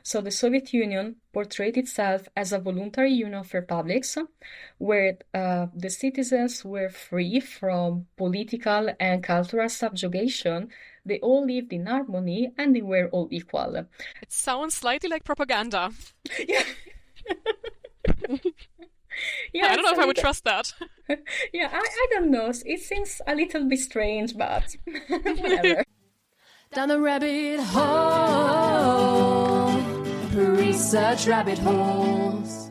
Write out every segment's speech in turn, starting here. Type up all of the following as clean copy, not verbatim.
So the Soviet Union portrayed itself as a voluntary union of republics where the citizens were free from political and cultural subjugation. They all lived in harmony and they were all equal. It sounds slightly like propaganda. Yeah. Yeah, I don't know if I would trust that. Yeah, I don't know. It seems a little bit strange, but whatever. Down the rabbit hole, research rabbit holes.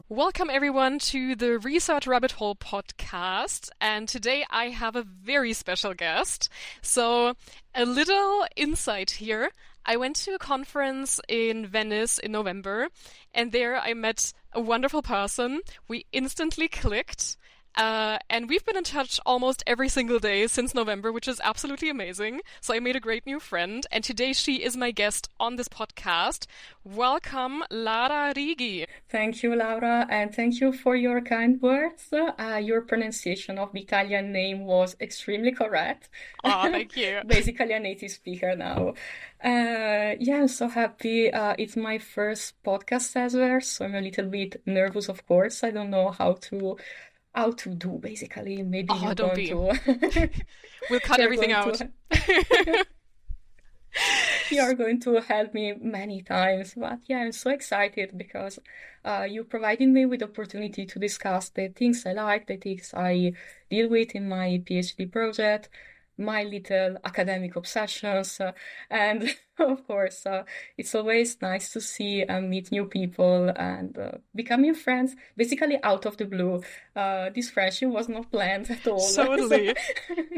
Welcome everyone to the Research Rabbit Hole podcast, and today I have a very special guest. So, a little insight here. I went to a conference in Venice in November, and there I met a wonderful person. We instantly clicked, and we've been in touch almost every single day since November, which is absolutely amazing. So I made a great new friend, and today she is my guest on this podcast. Welcome, Lara Righi. Thank you, Laura, and thank you for your kind words. Your pronunciation of the Italian name was extremely correct. Oh, thank you. Basically a native speaker now. Yeah, I'm so happy. It's my first podcast ever, so I'm a little bit nervous, of course. I don't know how to do, basically. Maybe you're don't going be. to... We'll cut everything out. You're going to help me many times, but yeah, I'm so excited because you provided me with the opportunity to discuss the things I like, the things I deal with in my PhD project, my little academic obsessions, and of course, it's always nice to see and meet new people and becoming friends, basically out of the blue. This friendship was not planned at all. Totally.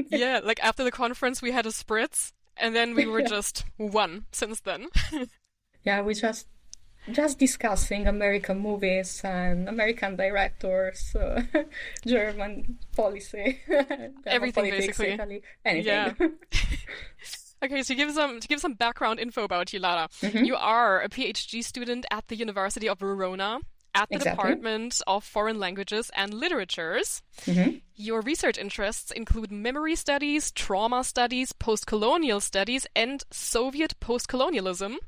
Yeah, like after the conference we had a spritz, and then we were just one since then. Yeah, we just discussing American movies and American directors, German policy, everything politics, basically. Italy, anything. Yeah. Okay, so to give some background info about you, Lara. Mm-hmm. You are a PhD student at the University of Verona at the Exactly. Department of Foreign Languages and Literatures. Mm-hmm. Your research interests include memory studies, trauma studies, post-colonial studies, and Soviet post-colonialism.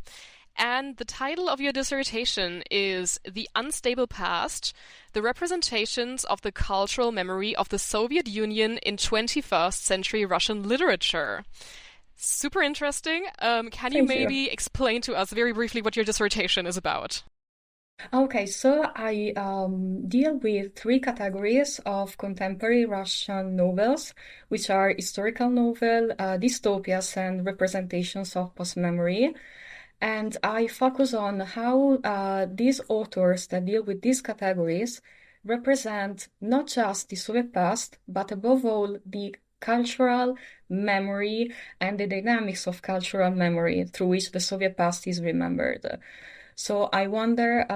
And the title of your dissertation is The Unstable Past, the Representations of the Cultural Memory of the Soviet Union in 21st Century Russian Literature. Super interesting. Can you maybe explain to us very briefly what your dissertation is about? Okay, so I deal with three categories of contemporary Russian novels, which are historical novel, dystopias, and representations of post-memory. And I focus on how these authors that deal with these categories represent not just the Soviet past, but above all the cultural memory and the dynamics of cultural memory through which the Soviet past is remembered. So I wonder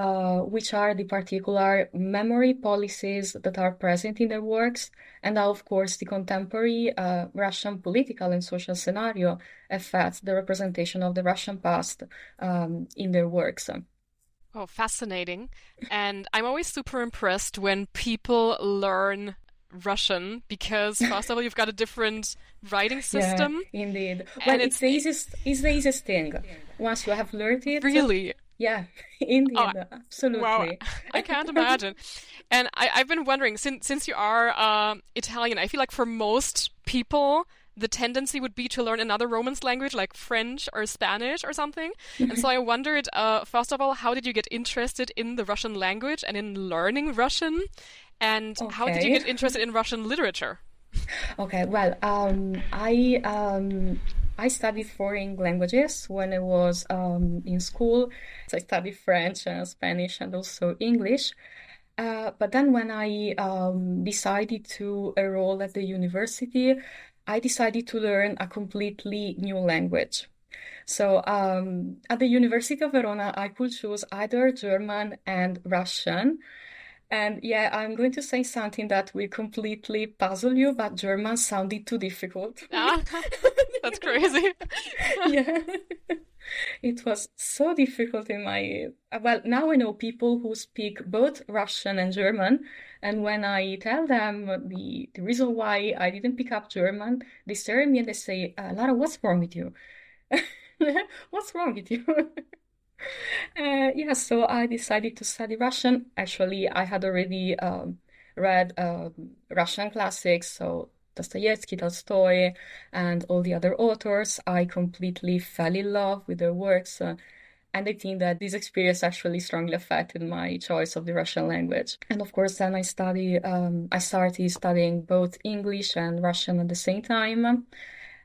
which are the particular memory policies that are present in their works, and how, of course, the contemporary Russian political and social scenario affects the representation of the Russian past in their works. Oh, fascinating. And I'm always super impressed when people learn Russian because, first of all, you've got a different writing system. Yeah, indeed. Well, it's the easiest thing. Once you have learned it. Really? Yeah, indeed, absolutely. Wow, I can't imagine. And I've been wondering, since you are Italian, I feel like for most people, the tendency would be to learn another Romance language like French or Spanish or something. And so I wondered, first of all, how did you get interested in the Russian language and in learning Russian? And how did you get interested in Russian literature? Okay, well, I studied foreign languages when I was in school. So I studied French and Spanish and also English. But then when I decided to enroll at the university, I decided to learn a completely new language. So at the University of Verona, I could choose either German and Russian. And yeah, I'm going to say something that will completely puzzle you, but German sounded too difficult. That's crazy. Yeah. It was so difficult in my... Well, now I know people who speak both Russian and German, and when I tell them the reason why I didn't pick up German, they stare at me and they say, Lara, what's wrong with you? What's wrong with you? Yeah, so I decided to study Russian. Actually, I had already read Russian classics, so Dostoevsky, Tolstoy, and all the other authors. I completely fell in love with their works, and I think that this experience actually strongly affected my choice of the Russian language. And of course, then I started studying both English and Russian at the same time.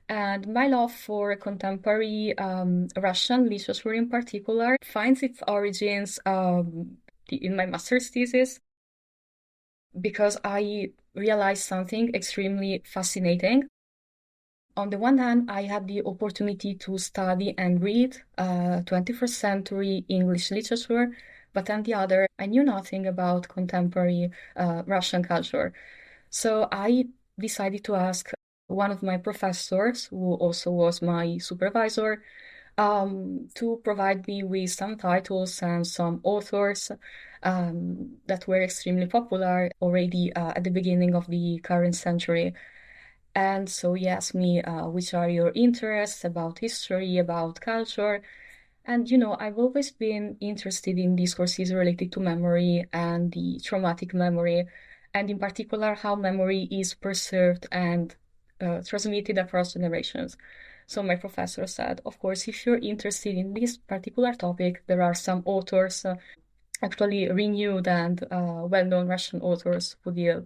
And my love for contemporary Russian literature in particular finds its origins in my master's thesis, because I realized something extremely fascinating. On the one hand, I had the opportunity to study and read 21st century English literature, but on the other, I knew nothing about contemporary Russian culture. So I decided to ask one of my professors, who also was my supervisor, to provide me with some titles and some authors that were extremely popular already at the beginning of the current century. And so he asked me, which are your interests about history, about culture? And, I've always been interested in discourses related to memory and the traumatic memory, and in particular, how memory is preserved and transmitted across generations. So my professor said, of course, if you're interested in this particular topic, there are some authors, actually renewed and well-known Russian authors who deal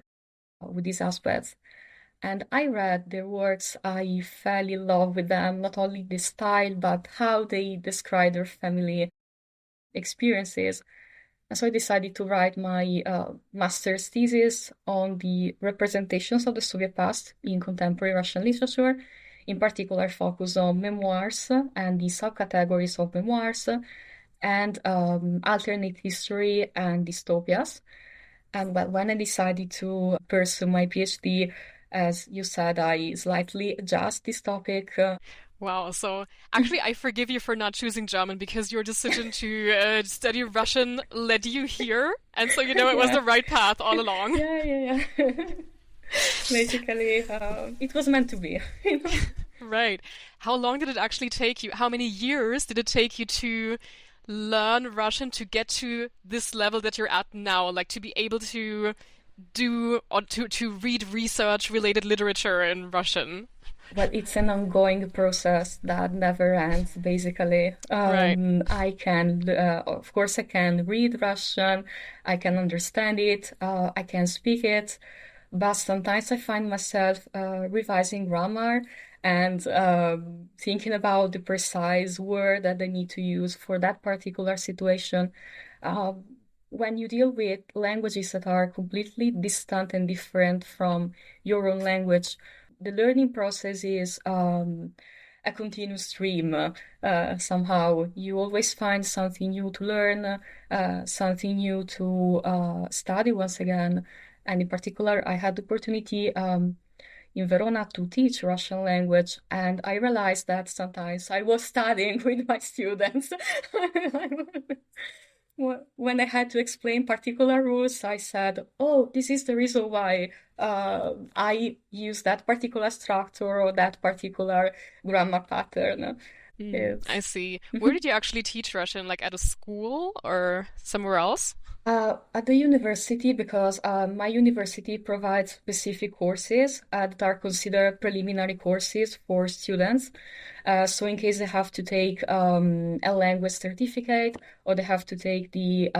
with these aspects. And I read their works. I fell in love with them, not only the style, but how they describe their family experiences. And so I decided to write my master's thesis on the representations of the Soviet past in contemporary Russian literature, in particular focus on memoirs and the subcategories of memoirs, and alternate history and dystopias. And when I decided to pursue my PhD, as you said, I slightly adjust this topic. Wow, so actually I forgive you for not choosing German, because your decision to study Russian led you here, and so it was the right path all along. Yeah. Basically, it was meant to be. Right. How long did it actually take you? How many years did it take you to learn Russian to get to this level that you're at now, like to be able to do or to read research related literature in Russian? But it's an ongoing process that never ends, basically. Right. I can, of course, I can read Russian, I can understand it, I can speak it, but sometimes I find myself revising grammar and thinking about the precise word that I need to use for that particular situation. When you deal with languages that are completely distant and different from your own language, the learning process is a continuous stream. Somehow you always find something new to learn, something new to study once again. And in particular, I had the opportunity in Verona to teach Russian language, and I realized that sometimes I was studying with my students. When I had to explain particular rules, I said, oh, this is the reason why I use that particular structure or that particular grammar pattern. I see. Where did you actually teach Russian? Like at a school or somewhere else? At the university, because my university provides specific courses that are considered preliminary courses for students. So in case they have to take a language certificate or they have to take the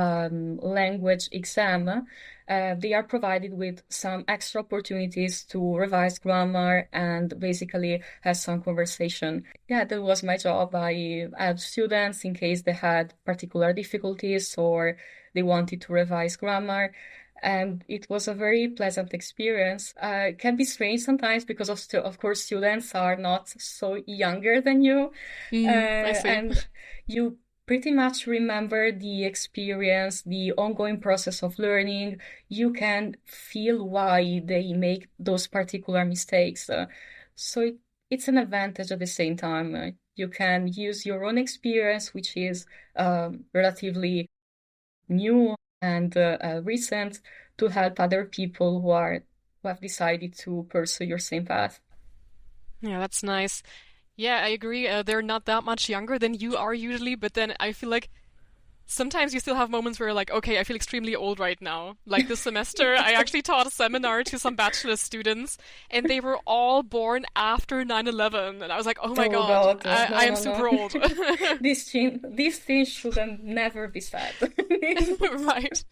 language exam, they are provided with some extra opportunities to revise grammar and basically have some conversation. Yeah, that was my job. I had students in case they had particular difficulties or they wanted to revise grammar. And it was a very pleasant experience. It can be strange sometimes because of course students are not so younger than you. I see. And you pretty much remember the experience, the ongoing process of learning. You can feel why they make those particular mistakes. So it's an advantage at the same time. You can use your own experience, which is relatively new and recent, to help other people who have decided to pursue your same path. Yeah, that's nice. Yeah, I agree. They're not that much younger than you are usually, but then I feel like sometimes you still have moments where you're like, okay, I feel extremely old right now. Like this semester, I actually taught a seminar to some bachelor students, and they were all born after 9/11. And I was like, oh my Oh God, God, no, I am no, super no. old. These things shouldn't never be said. Right.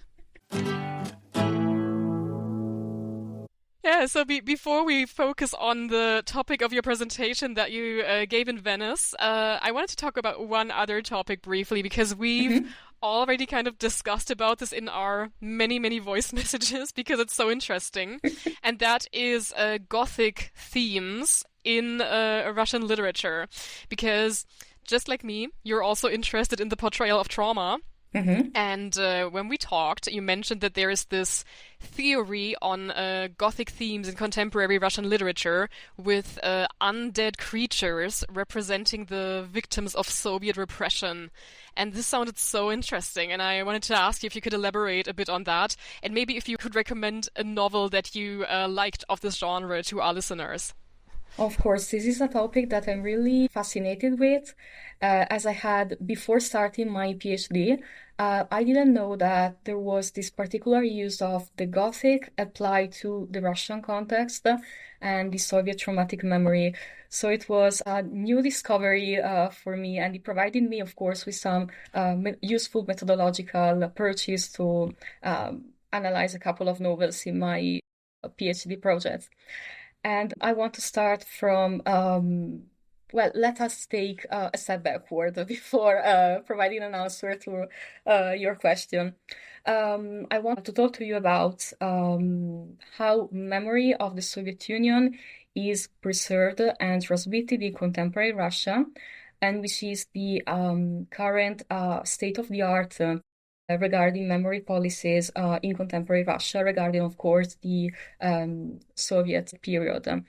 Yeah, so before we focus on the topic of your presentation that you gave in Venice, I wanted to talk about one other topic briefly because we've already kind of discussed about this in our many, many voice messages because it's so interesting. And that is Gothic themes in Russian literature. Because just like me, you're also interested in the portrayal of trauma. And when we talked, you mentioned that there is this theory on Gothic themes in contemporary Russian literature with undead creatures representing the victims of Soviet repression. And this sounded so interesting, and I wanted to ask you if you could elaborate a bit on that, and maybe if you could recommend a novel that you liked of this genre to our listeners. Of course, this is a topic that I'm really fascinated with. As I had before starting my PhD, I didn't know that there was this particular use of the Gothic applied to the Russian context and the Soviet traumatic memory. So it was a new discovery for me, and it provided me, of course, with some useful methodological approaches to analyze a couple of novels in my PhD project. And I want to start from, well, let us take a step backward before providing an answer to your question. I want to talk to you about how memory of the Soviet Union is preserved and transmitted in contemporary Russia, and which is the current state-of-the-art regarding memory policies in contemporary Russia, regarding, of course, the Soviet period.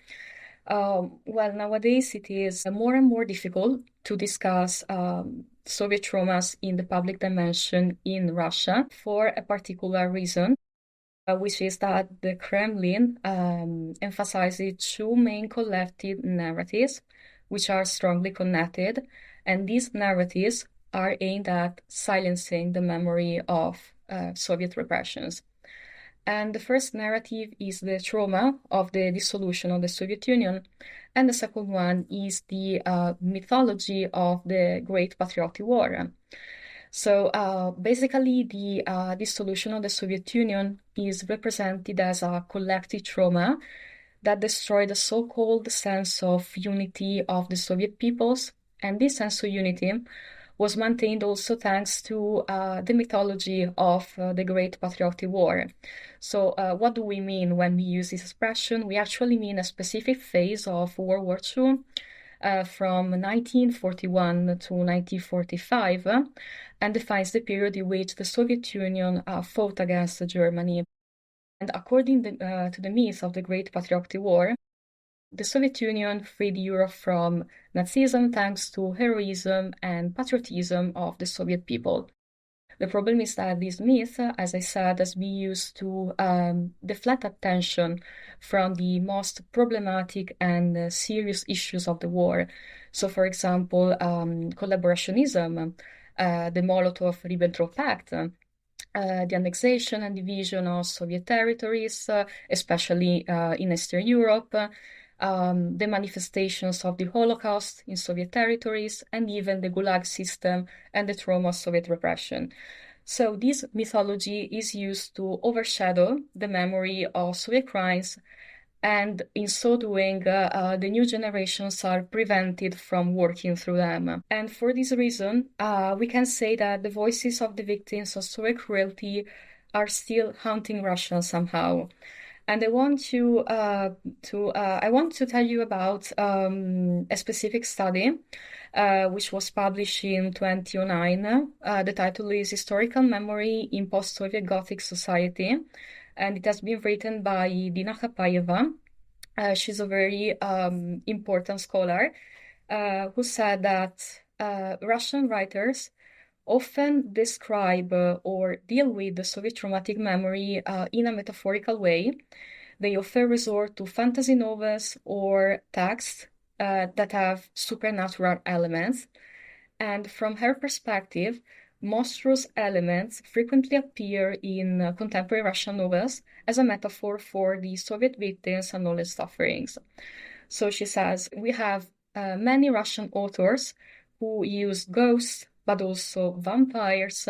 Well, nowadays it is more and more difficult to discuss Soviet traumas in the public dimension in Russia for a particular reason, which is that the Kremlin emphasizes two main collective narratives, which are strongly connected, and these narratives are aimed at silencing the memory of Soviet repressions. And the first narrative is the trauma of the dissolution of the Soviet Union, and the second one is the mythology of the Great Patriotic War. So basically, the dissolution of the Soviet Union is represented as a collective trauma that destroyed the so-called sense of unity of the Soviet peoples, and this sense of unity was maintained also thanks to the mythology of the Great Patriotic War. So what do we mean when we use this expression? We actually mean a specific phase of World War II from 1941 to 1945 and defines the period in which the Soviet Union fought against Germany. And according to the myth of the Great Patriotic War, the Soviet Union freed Europe from Nazism thanks to heroism and patriotism of the Soviet people. The problem is that this myth, as I said, has been used to deflect attention from the most problematic and serious issues of the war. So, for example, collaborationism, the Molotov-Ribbentrop Pact, the annexation and division of Soviet territories, especially in Eastern Europe, the manifestations of the Holocaust in Soviet territories, and even the Gulag system and the trauma of Soviet repression. So this mythology is used to overshadow the memory of Soviet crimes, and in so doing, the new generations are prevented from working through them. And for this reason, we can say that the voices of the victims of Soviet cruelty are still haunting Russia somehow. And I want to tell you about a specific study which was published in 2009. The title is Historical Memory in Post-Soviet Gothic Society, and it has been written by Dina Khapayeva. She's a very important scholar who said that Russian writers often describe or deal with the Soviet traumatic memory in a metaphorical way. They often resort to fantasy novels or texts that have supernatural elements. And from her perspective, monstrous elements frequently appear in contemporary Russian novels as a metaphor for the Soviet victims and all their sufferings. So she says, we have many Russian authors who use ghosts, but also vampires,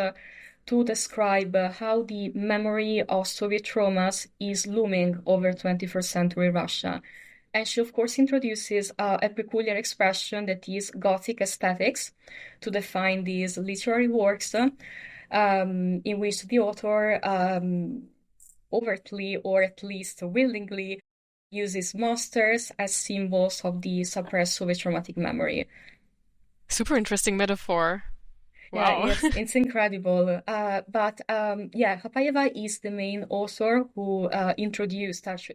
to describe how the memory of Soviet traumas is looming over 21st century Russia. And she, of course, introduces a peculiar expression that is Gothic aesthetics to define these literary works in which the author overtly, or at least willingly, uses monsters as symbols of the suppressed Soviet traumatic memory. Super interesting metaphor. Wow. Yeah, it's incredible. But Hapayeva is the main author who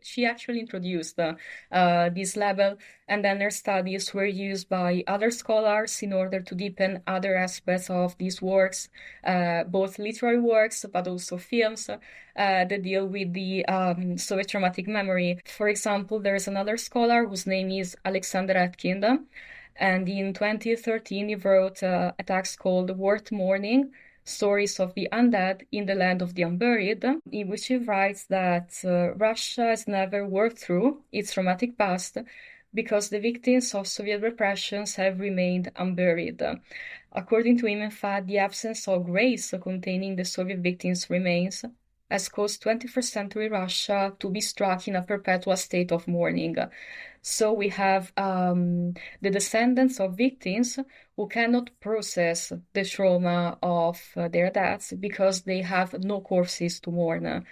she actually introduced this level, and then her studies were used by other scholars in order to deepen other aspects of these works, both literary works, but also films that deal with the Soviet traumatic memory. For example, there is another scholar whose name is Alexander Atkind. And in 2013, he wrote a text called Worth Mourning, Stories of the Undead in the Land of the Unburied, in which he writes that Russia has never worked through its traumatic past because the victims of Soviet repressions have remained unburied. According to him, in fact, the absence of graves containing the Soviet victims' remains has caused 21st century Russia to be struck in a perpetual state of mourning. So we have the descendants of victims who cannot process the trauma of their deaths because they have no corpses to mourn.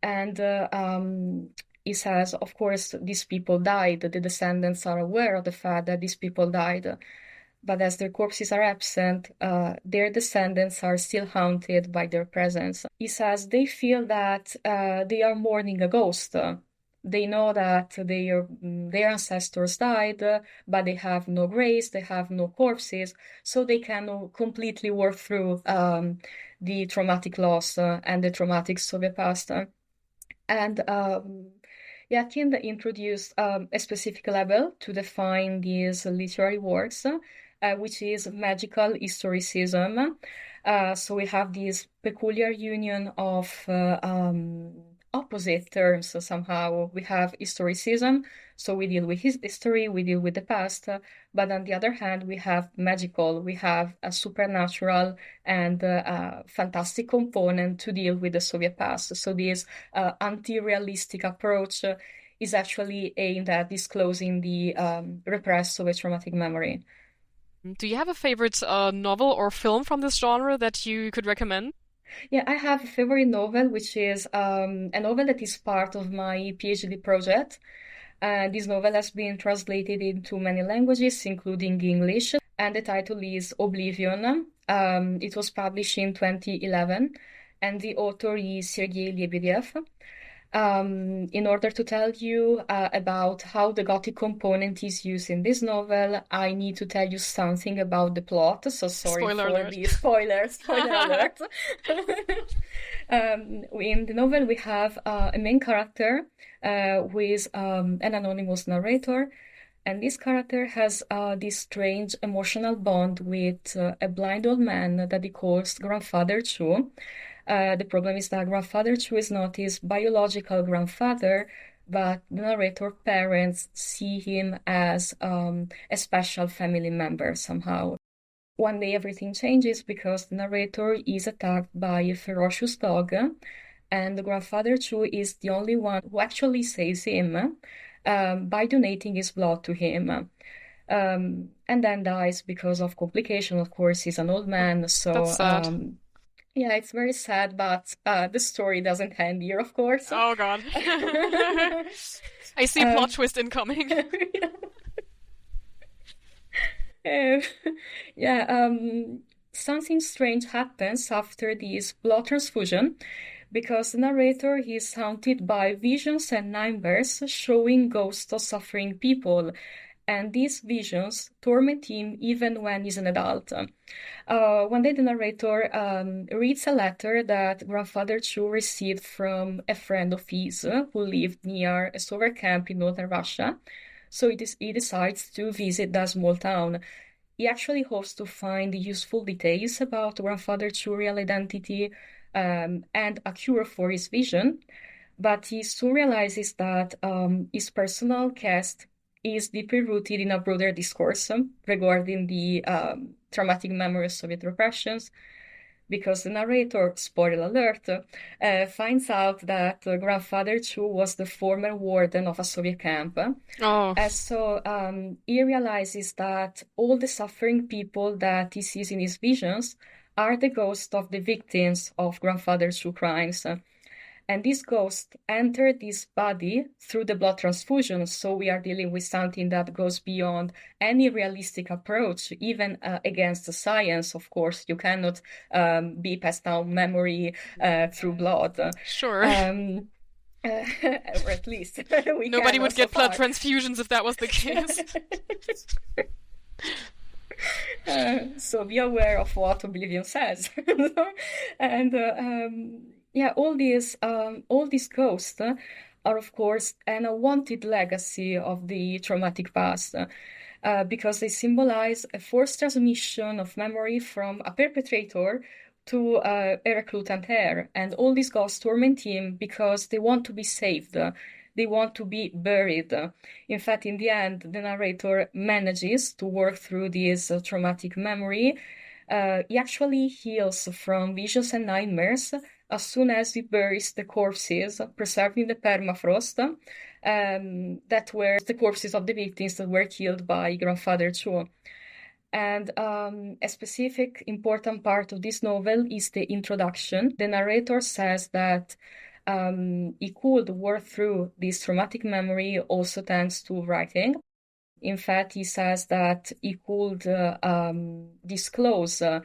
And he says, of course, these people died. The descendants are aware of the fact that these people died. But as their corpses are absent, their descendants are still haunted by their presence. He says they feel that they are mourning a ghost. They know that their ancestors died, but they have no graves, they have no corpses, so they cannot completely work through the traumatic loss and the traumatic Soviet past. And Atkind introduced a specific level to define these literary works, which is magical historicism. So we have this peculiar union of opposite terms. So somehow we have historicism, so we deal with history, we deal with the past, but on the other hand, we have magical, we have a supernatural and fantastic component to deal with the Soviet past. So this anti-realistic approach is actually aimed at disclosing the repressed Soviet traumatic memory. Do you have a favorite novel or film from this genre that you could recommend? Yeah, I have a favorite novel, which is a novel that is part of my PhD project. This novel has been translated into many languages, including English, and the title is Oblivion. It was published in 2011, and the author is Sergei Lebedev. In order to tell you about how the Gothic component is used in this novel, I need to tell you something about the plot. So sorry Spoiler for alert. the spoiler alert. In the novel, we have a main character who is an anonymous narrator. And this character has this strange emotional bond with a blind old man that he calls Grandfather Chu. The problem is that Grandfather Chu is not his biological grandfather, but the narrator parents see him as a special family member somehow. One day everything changes because the narrator is attacked by a ferocious dog, and the Grandfather Chu is the only one who actually saves him by donating his blood to him. And then dies because of complication. Of course, he's an old man, so That's sad. yeah, it's very sad, but the story doesn't end here, of course. Oh god. I see a plot twist incoming. Something strange happens after this blood transfusion because the narrator is haunted by visions and nightmares showing ghosts of suffering people, and these visions torment him even when he's an adult. One day the narrator reads a letter that Grandfather Chu received from a friend of his who lived near a Soviet camp in northern Russia. So he decides to visit that small town. he actually hopes to find useful details about grandfather Chu's real identity and a cure for his vision. But he soon realizes that his personal quest is deeply rooted in a broader discourse regarding the traumatic memory of Soviet repressions, because the narrator, spoiler alert, finds out that grandfather Chu was the former warden of a Soviet camp. Oh. So he realizes that all the suffering people that he sees in his visions are the ghosts of the victims of grandfather Chu crimes. And this ghost entered this body through the blood transfusion. So we are dealing with something that goes beyond any realistic approach, even against the science. Of course, you cannot be passed down memory through blood. Sure. Or at least nobody would get blood transfusions if that was the case. So be aware of what Oblivion says. And all these ghosts are, of course, an unwanted legacy of the traumatic past, because they symbolize a forced transmission of memory from a perpetrator to a recruitant heir. And all these ghosts torment him because they want to be saved. They want to be buried. In fact, in the end, the narrator manages to work through this traumatic memory. He actually heals from visions and nightmares as soon as he buries the corpses preserved in the permafrost that were the corpses of the victims that were killed by grandfather Chu. And a specific important part of this novel is the introduction. The narrator says that he could work through this traumatic memory also thanks to writing. In fact, he says that he could disclose the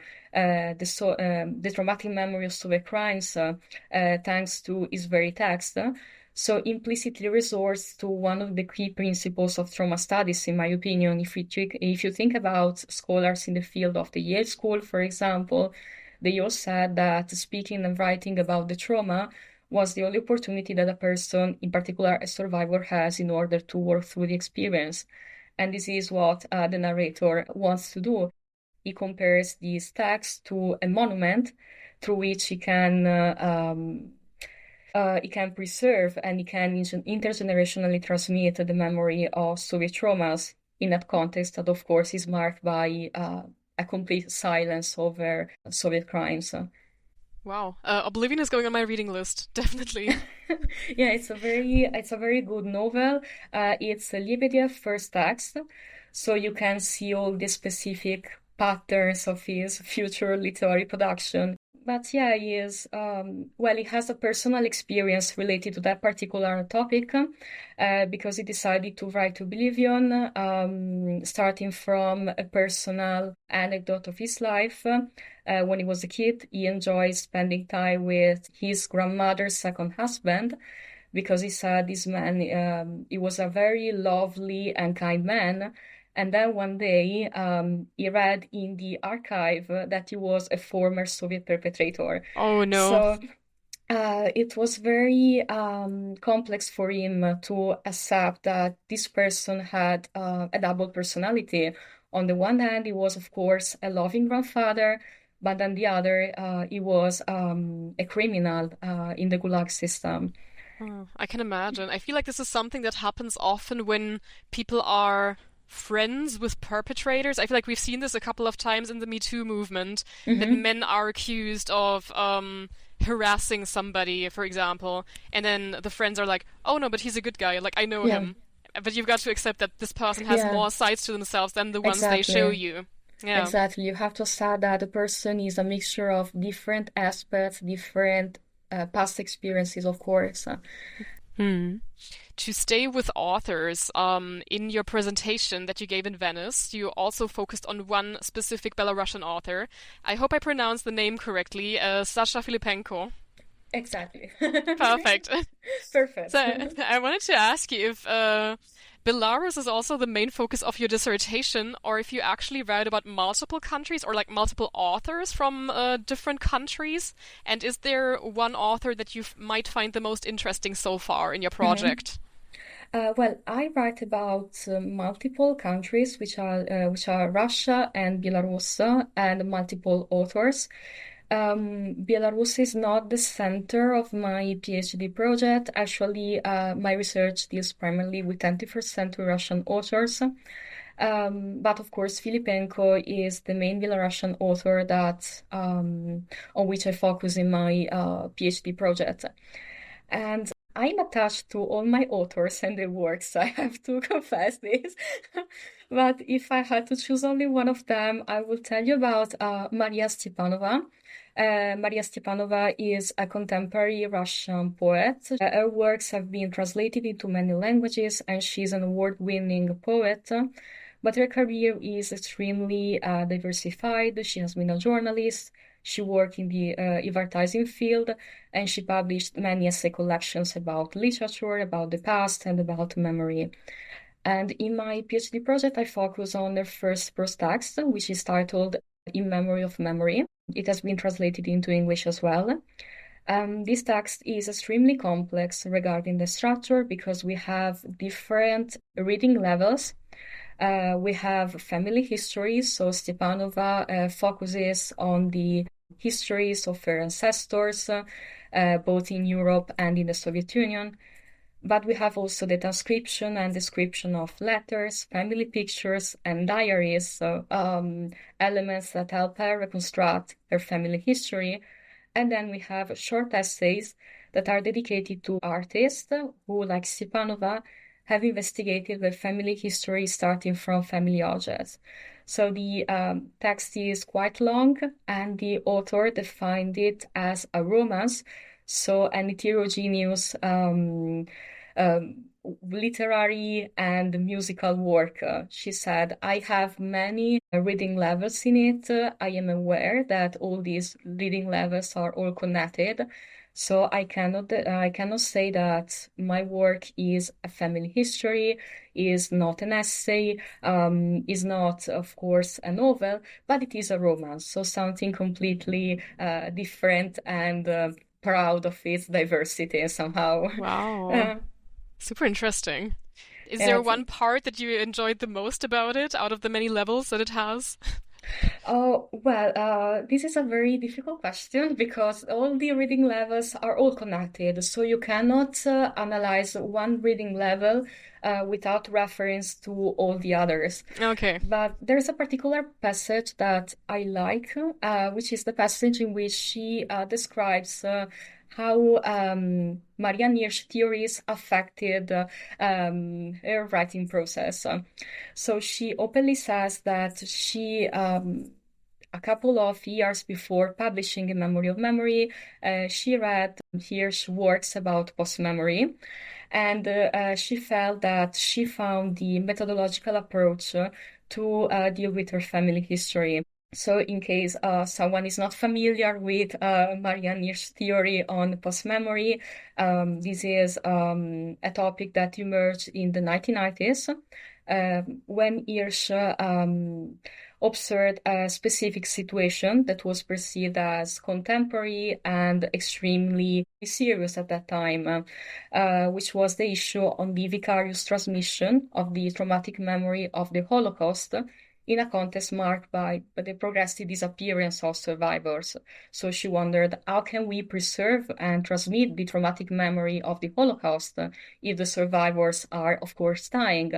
traumatic memory of Soviet crimes thanks to his very text. So implicitly resorts to one of the key principles of trauma studies, in my opinion. If you think about scholars in the field of the Yale School, for example, they all said that speaking and writing about the trauma was the only opportunity that a person, in particular a survivor, has in order to work through the experience. And this is what the narrator wants to do. He compares these texts to a monument through which he can preserve and he can intergenerationally transmit the memory of Soviet traumas in a context that, of course, is marked by a complete silence over Soviet crimes. Wow, Oblivion is going on my reading list, definitely. Yeah, it's a very good novel. It's a Lebedev first text, so you can see all the specific patterns of his future literary production. But yeah, he has a personal experience related to that particular topic because he decided to write Oblivion, starting from a personal anecdote of his life. When he was a kid, he enjoyed spending time with his grandmother's second husband because he said this man, he was a very lovely and kind man. And then one day, he read in the archive that he was a former Soviet perpetrator. Oh, no. So it was very complex for him to accept that this person had a double personality. On the one hand, he was, of course, a loving grandfather, but on the other, he was a criminal in the Gulag system. Oh, I can imagine. I feel like this is something that happens often when people are friends with perpetrators. I feel like we've seen this a couple of times in the Me Too movement, that men are accused of harassing somebody, for example, and then the friends are like, oh no, but he's a good guy, like I know him. But you've got to accept that this person has more sides to themselves than the ones they show you. Yeah. Exactly. You have to accept that the person is a mixture of different aspects, different past experiences, of course. To stay with authors, in your presentation that you gave in Venice, you also focused on one specific Belarusian author. I hope I pronounced the name correctly, Sasha Filipenko. Exactly. Perfect. Perfect. So I wanted to ask you if Belarus is also the main focus of your dissertation, or if you actually write about multiple countries or like multiple authors from different countries. And is there one author that you might find the most interesting so far in your project? Well, I write about multiple countries, which are Russia and Belarus, and multiple authors. Belarus is not the center of my PhD project. Actually, my research deals primarily with 21st century Russian authors. But of course, Filipenko is the main Belarusian author that on which I focus in my PhD project. And I'm attached to all my authors and their works. I have to confess this. But if I had to choose only one of them, I will tell you about Marija Stepanova. Marija Stepanova is a contemporary Russian poet. Her works have been translated into many languages, and she's an award-winning poet. But her career is extremely diversified. She has been a journalist. She worked in the advertising field, and she published many essay collections about literature, about the past, and about memory. And in my PhD project, I focus on her first prose text, which is titled In Memory of Memory. It has been translated into English as well. This text is extremely complex regarding the structure because we have different reading levels. We have family histories, so Stepanova focuses on the histories of her ancestors, both in Europe and in the Soviet Union. But we have also the transcription and description of letters, family pictures, and diaries, so elements that help her reconstruct her family history. And then we have short essays that are dedicated to artists who, like Stepanova, have investigated their family history starting from family objects. So the text is quite long, and the author defined it as a romance, so an heterogeneous literary and musical work. She said, I have many reading levels in it. I am aware that all these reading levels are all connected. So I cannot say that my work is a family history, is not an essay, is not, of course, a novel, but it is a romance. So something completely different and proud of its diversity somehow. Wow. Super interesting. Is there one part that you enjoyed the most about it out of the many levels that it has? Oh, well, this is a very difficult question because all the reading levels are all connected. So you cannot analyze one reading level without reference to all the others. Okay. But there's a particular passage that I like, which is the passage in which she describes how Maria Nier's theories affected her writing process. So she openly says that she, a couple of years before publishing In Memory of Memory, she read Hirsch's works about post-memory, and she felt that she found the methodological approach to deal with her family history. So in case someone is not familiar with Maria Nier's theory on post-memory, this is a topic that emerged in the 1990s when Hirsch observed a specific situation that was perceived as contemporary and extremely serious at that time, which was the issue on the vicarious transmission of the traumatic memory of the Holocaust in a context marked by the progressive disappearance of survivors. So she wondered, how can we preserve and transmit the traumatic memory of the Holocaust if the survivors are, of course, dying?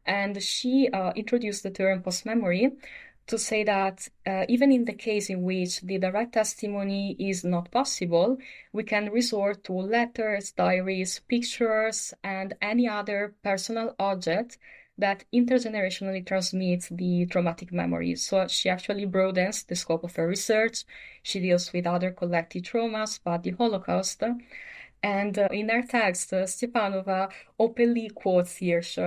And she introduced the term post-memory to say that even in the case in which the direct testimony is not possible, we can resort to letters, diaries, pictures, and any other personal object that intergenerationally transmits the traumatic memories. So she actually broadens the scope of her research. She deals with other collective traumas, but the Holocaust. And in her text, Stepanova openly quotes Hirsch.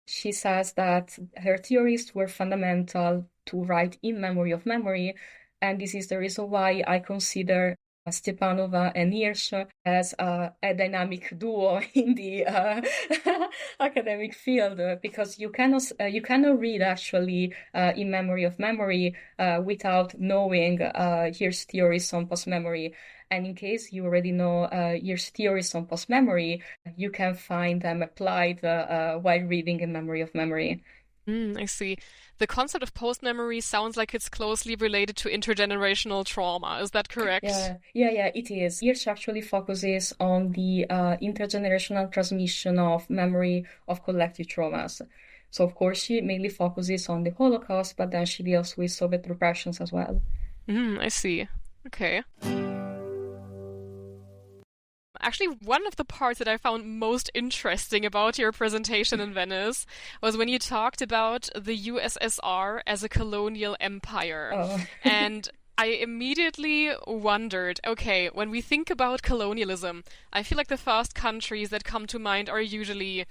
She says that her theories were fundamental to write In Memory of Memory, and this is the reason why I consider Stepanova and Hirsch as a dynamic duo in the academic field, because you cannot read actually In Memory of Memory without knowing Hirsch's theories on post-memory. And in case you already know Hirsch's theories on post-memory, you can find them applied while reading In Memory of Memory. I see. The concept of post-memory sounds like it's closely related to intergenerational trauma. Is that correct? Yeah, it is. Hirsch actually focuses on the intergenerational transmission of memory of collective traumas. So, of course, she mainly focuses on the Holocaust, but then she deals with Soviet repressions as well. I see. Okay. Actually, one of the parts that I found most interesting about your presentation in Venice was when you talked about the USSR as a colonial empire. Oh. And I immediately wondered, okay, when we think about colonialism, I feel like the first countries that come to mind are usually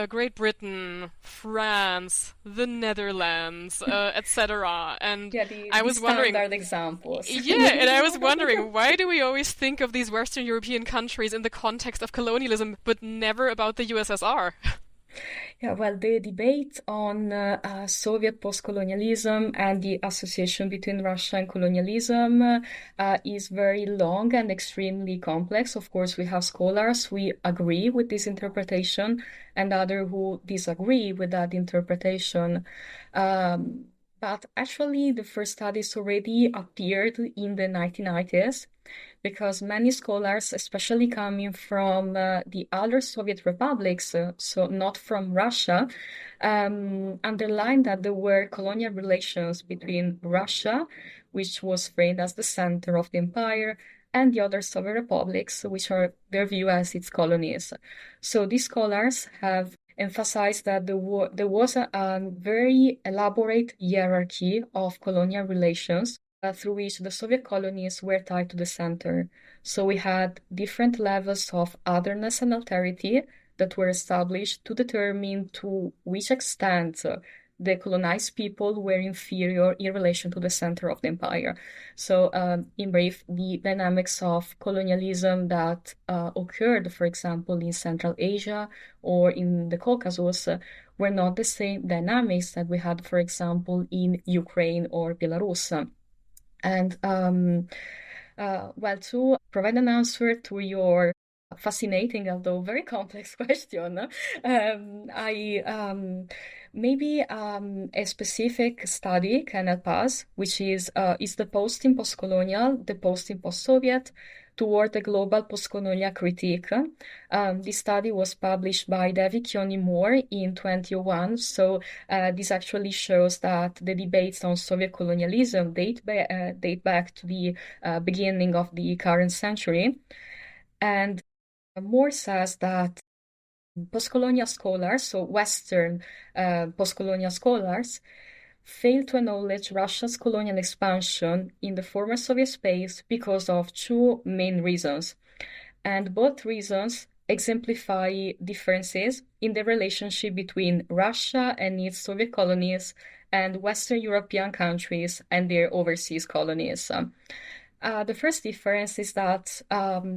Great Britain, France, the Netherlands, etc. And yeah, I was wondering, standard examples. Yeah, and I was wondering, why do we always think of these Western European countries in the context of colonialism, but never about the USSR? Yeah, well, the debate on Soviet post-colonialism and the association between Russia and colonialism is very long and extremely complex. Of course, we have scholars who agree with this interpretation and others who disagree with that interpretation. But actually, the first studies already appeared in the 1990s, because many scholars, especially coming from the other Soviet republics, so not from Russia, underlined that there were colonial relations between Russia, which was framed as the center of the empire, and the other Soviet republics, which are their view as its colonies. So these scholars have emphasized that there was a very elaborate hierarchy of colonial relations through which the Soviet colonies were tied to the center. So we had different levels of otherness and alterity that were established to determine to which extent the colonized people were inferior in relation to the center of the empire. So, in brief, the dynamics of colonialism that occurred, for example, in Central Asia or in the Caucasus, were not the same dynamics that we had, for example, in Ukraine or Belarus. And well, to provide an answer to your fascinating, although very complex question, maybe a specific study can help us, which is the post in post-colonial, the post in post-Soviet, toward the global post-colonial critique. This study was published by David Keone Moore in 2001. So this actually shows that the debates on Soviet colonialism date back to the beginning of the current century. And Moore says that post-colonial scholars, so Western post-colonial scholars, fail to acknowledge Russia's colonial expansion in the former Soviet space because of two main reasons. And both reasons exemplify differences in the relationship between Russia and its Soviet colonies and Western European countries and their overseas colonies. The first difference is that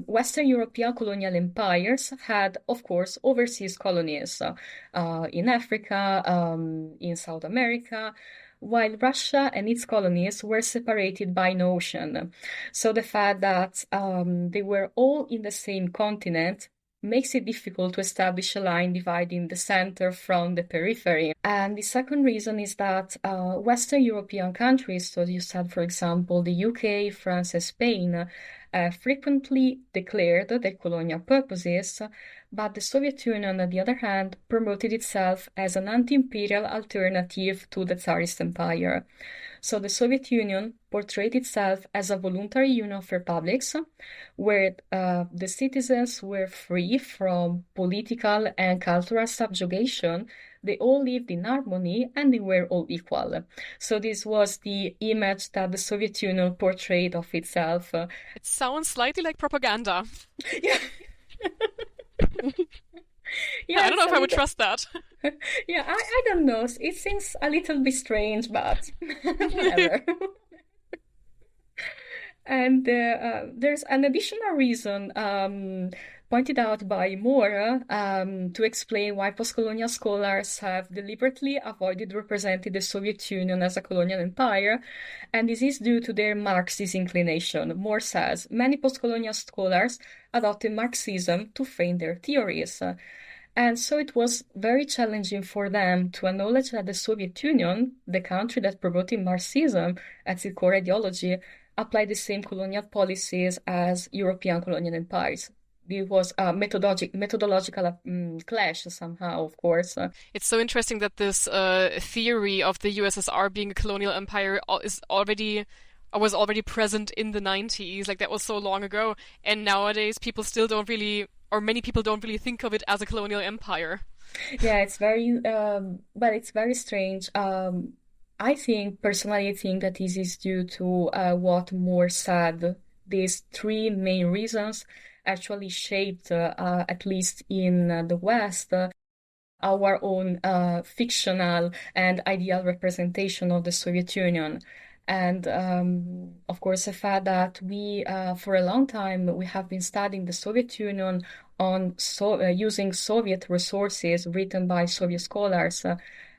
Western European colonial empires had, of course, overseas colonies in Africa, in South America, while Russia and its colonies were separated by an ocean. So the fact that they were all in the same continent makes it difficult to establish a line dividing the center from the periphery. And the second reason is that Western European countries, so you said, for example, the UK, France, and Spain, frequently declared their colonial purposes, but the Soviet Union, on the other hand, promoted itself as an anti-imperial alternative to the Tsarist Empire. So the Soviet Union portrayed itself as a voluntary union of republics, where the citizens were free from political and cultural subjugation. They all lived in harmony and they were all equal. So this was the image that the Soviet Union portrayed of itself. It sounds slightly like propaganda. Yeah. Yeah, I don't know if I would trust that. Yeah, I don't know. It seems a little bit strange, but whatever. And there's an additional reason pointed out by Moore to explain why postcolonial scholars have deliberately avoided representing the Soviet Union as a colonial empire, and this is due to their Marxist inclination. Moore says many postcolonial scholars adopted Marxism to frame their theories. And so it was very challenging for them to acknowledge that the Soviet Union, the country that promoted Marxism as its core ideology, applied the same colonial policies as European colonial empires. It was a methodological clash somehow, of course. It's so interesting that this theory of the USSR being a colonial empire was already present in the 90s. Like, that was so long ago. And nowadays, people still don't really, or many people don't really think of it as a colonial empire. Yeah, it's very, but it's very strange. Personally, I think that this is due to what Moore said. These three main reasons actually shaped, at least in the West, our own fictional and ideal representation of the Soviet Union. And of course, the fact that we, for a long time, we have been studying the Soviet Union on using Soviet resources written by Soviet scholars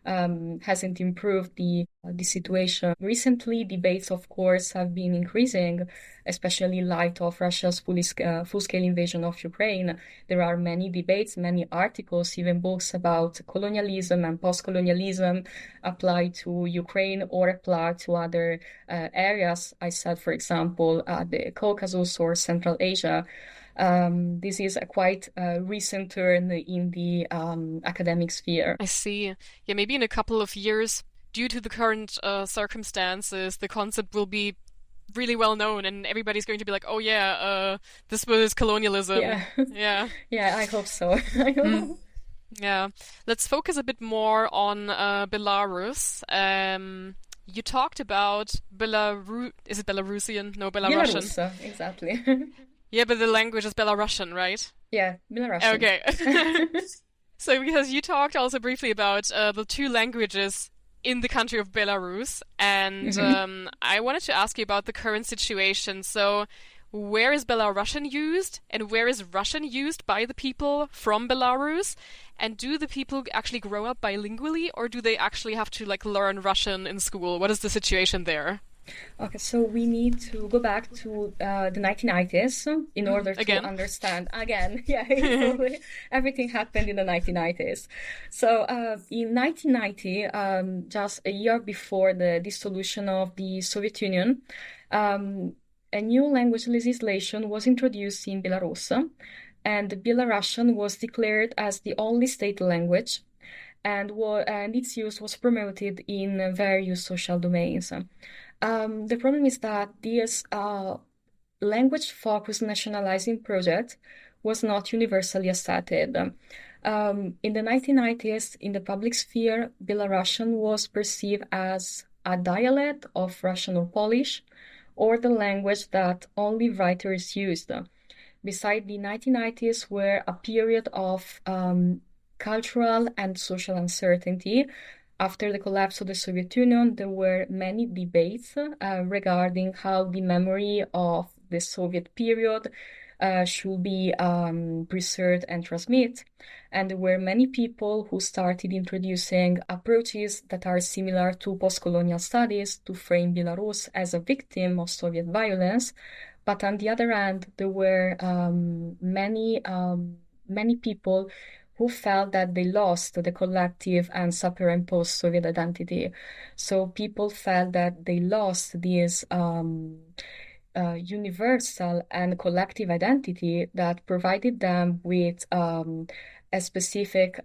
hasn't improved the situation. Recently, debates, of course, have been increasing, especially in light of Russia's full-scale invasion of Ukraine. There are many debates, many articles, even books about colonialism and post-colonialism applied to Ukraine or applied to other areas. I said, for example, the Caucasus or Central Asia. This is a quite recent turn in the academic sphere. I see. Yeah, maybe in a couple of years, due to the current circumstances, the concept will be really well known and everybody's going to be like, oh yeah, this was colonialism. Yeah. Yeah. Yeah, I hope so. Yeah. Let's focus a bit more on Belarus. You talked about is it Belarusian? No, Belarusian. Belarus, exactly. Yeah, but the language is Belarusian, right? Yeah, Belarusian. Okay. So because you talked also briefly about the two languages in the country of Belarus, and I wanted to ask you about the current situation. So where is Belarusian used, and where is Russian used by the people from Belarus? And do the people actually grow up bilingually, or do they actually have to learn Russian in school? What is the situation there? Okay, so we need to go back to the 1990s in order to understand. Again, yeah, everything happened in the 1990s. So in 1990, just a year before the dissolution of the Soviet Union, a new language legislation was introduced in Belarus, and Belarusian was declared as the only state language, and its use was promoted in various social domains. The problem is that this language-focused nationalizing project was not universally accepted. In the 1990s, in the public sphere, Belarusian was perceived as a dialect of Russian or Polish, or the language that only writers used. Besides, the 1990s were a period of cultural and social uncertainty. After the collapse of the Soviet Union, there were many debates regarding how the memory of the Soviet period should be preserved and transmitted. And there were many people who started introducing approaches that are similar to post-colonial studies to frame Belarus as a victim of Soviet violence. But on the other hand, there were many people who felt that they lost the collective and superimposed Soviet identity. So people felt that they lost this universal and collective identity that provided them with a specific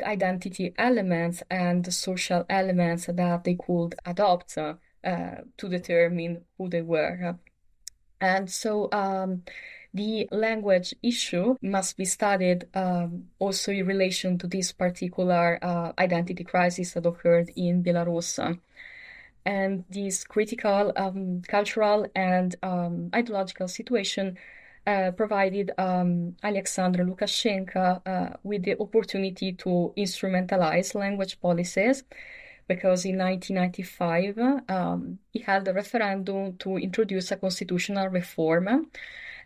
identity elements and social elements that they could adopt to determine who they were. And so the language issue must be studied also in relation to this particular identity crisis that occurred in Belarus. And this critical cultural and ideological situation provided Alexander Lukashenko with the opportunity to instrumentalize language policies. because in 1995 he held a referendum to introduce a constitutional reform.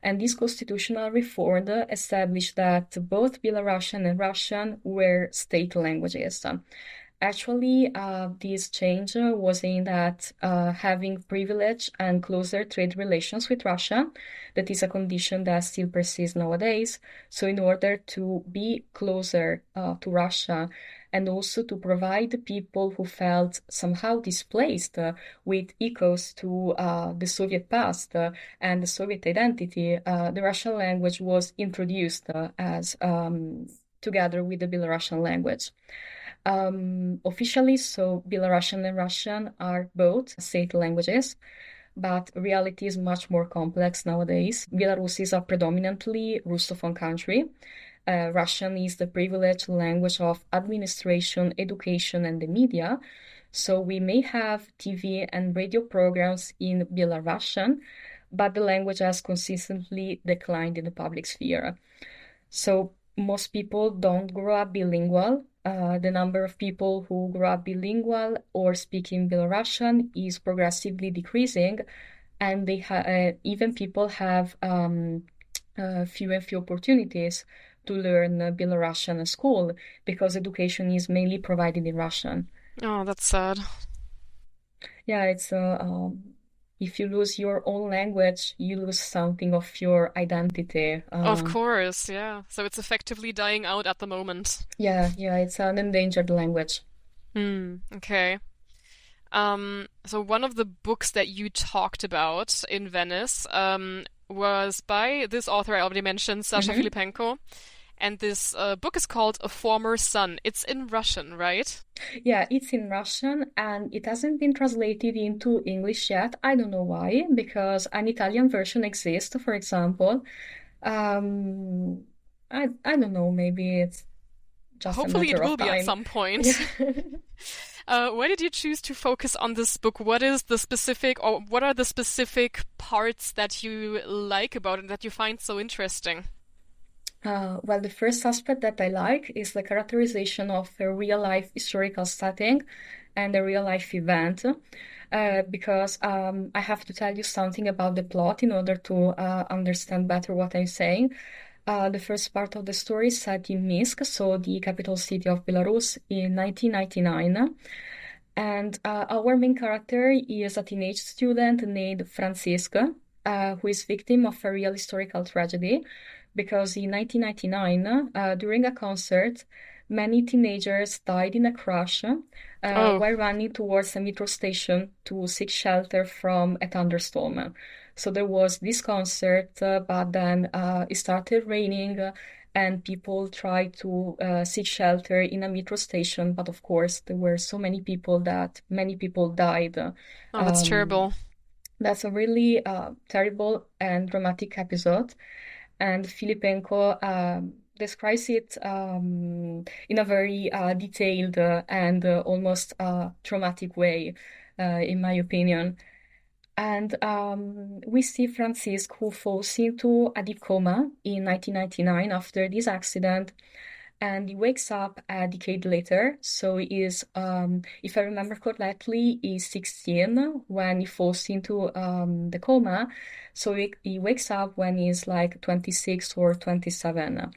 And this constitutional reform established that both Belarusian and Russian were state languages. Actually, this change was aimed at having privilege and closer trade relations with Russia. That is a condition that still persists nowadays. So in order to be closer to Russia and also to provide people who felt somehow displaced with echoes to the Soviet past and the Soviet identity, the Russian language was introduced as together with the Belarusian language. Officially, so Belarusian and Russian are both state languages, but reality is much more complex nowadays. Belarus is a predominantly Russophone country. Russian is the privileged language of administration, education, and the media. So we may have TV and radio programs in Belarusian, but the language has consistently declined in the public sphere. So most people don't grow up bilingual. The number of people who grow up bilingual or speaking Belarusian is progressively decreasing, and even people have few and few opportunities to learn Belarusian at school because education is mainly provided in Russian. Oh, that's sad. Yeah, it's if you lose your own language, you lose something of your identity. Of course, yeah. So it's effectively dying out at the moment. Yeah, it's an endangered language. Okay. So one of the books that you talked about in Venice was by this author I already mentioned, Sasha Filipenko. And this book is called A Former Son. It's in Russian, right? Yeah, it's in Russian and it hasn't been translated into English yet. I don't know why, because an Italian version exists, for example. I don't know, maybe it's just Hopefully a matter it will of be time. at some point. Yeah. Why did you choose to focus on this book? What are the specific parts that you like about it that you find so interesting? Well, the first aspect that I like is the characterization of a real-life historical setting and a real-life event, because I have to tell you something about the plot in order to understand better what I'm saying. The first part of the story is set in Minsk, so the capital city of Belarus, in 1999. And our main character is a teenage student named Franziska, who is victim of a real historical tragedy. Because in 1999, during a concert, many teenagers died in a crash while running towards a metro station to seek shelter from a thunderstorm. So there was this concert, but then it started raining and people tried to seek shelter in a metro station. But of course, there were so many people that many people died. Oh, that's terrible. That's a really terrible and dramatic episode. And Filipenko describes it in a very detailed and almost traumatic way, in my opinion. And we see Francisque, who falls into a deep coma in 1999 after this accident, and he wakes up a decade later. So he is, if I remember correctly, he's 16 when he falls into the coma. So he wakes up when he's like 26 or 27.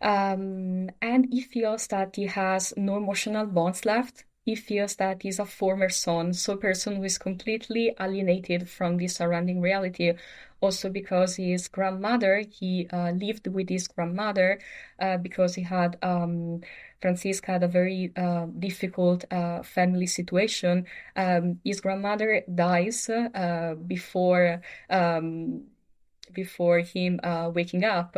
And he feels that he has no emotional bonds left. He feels that he's a former son, so a person who is completely alienated from the surrounding reality. Also because his grandmother, he lived with his grandmother because he had, Francisca had a very difficult family situation. His grandmother dies before him waking up,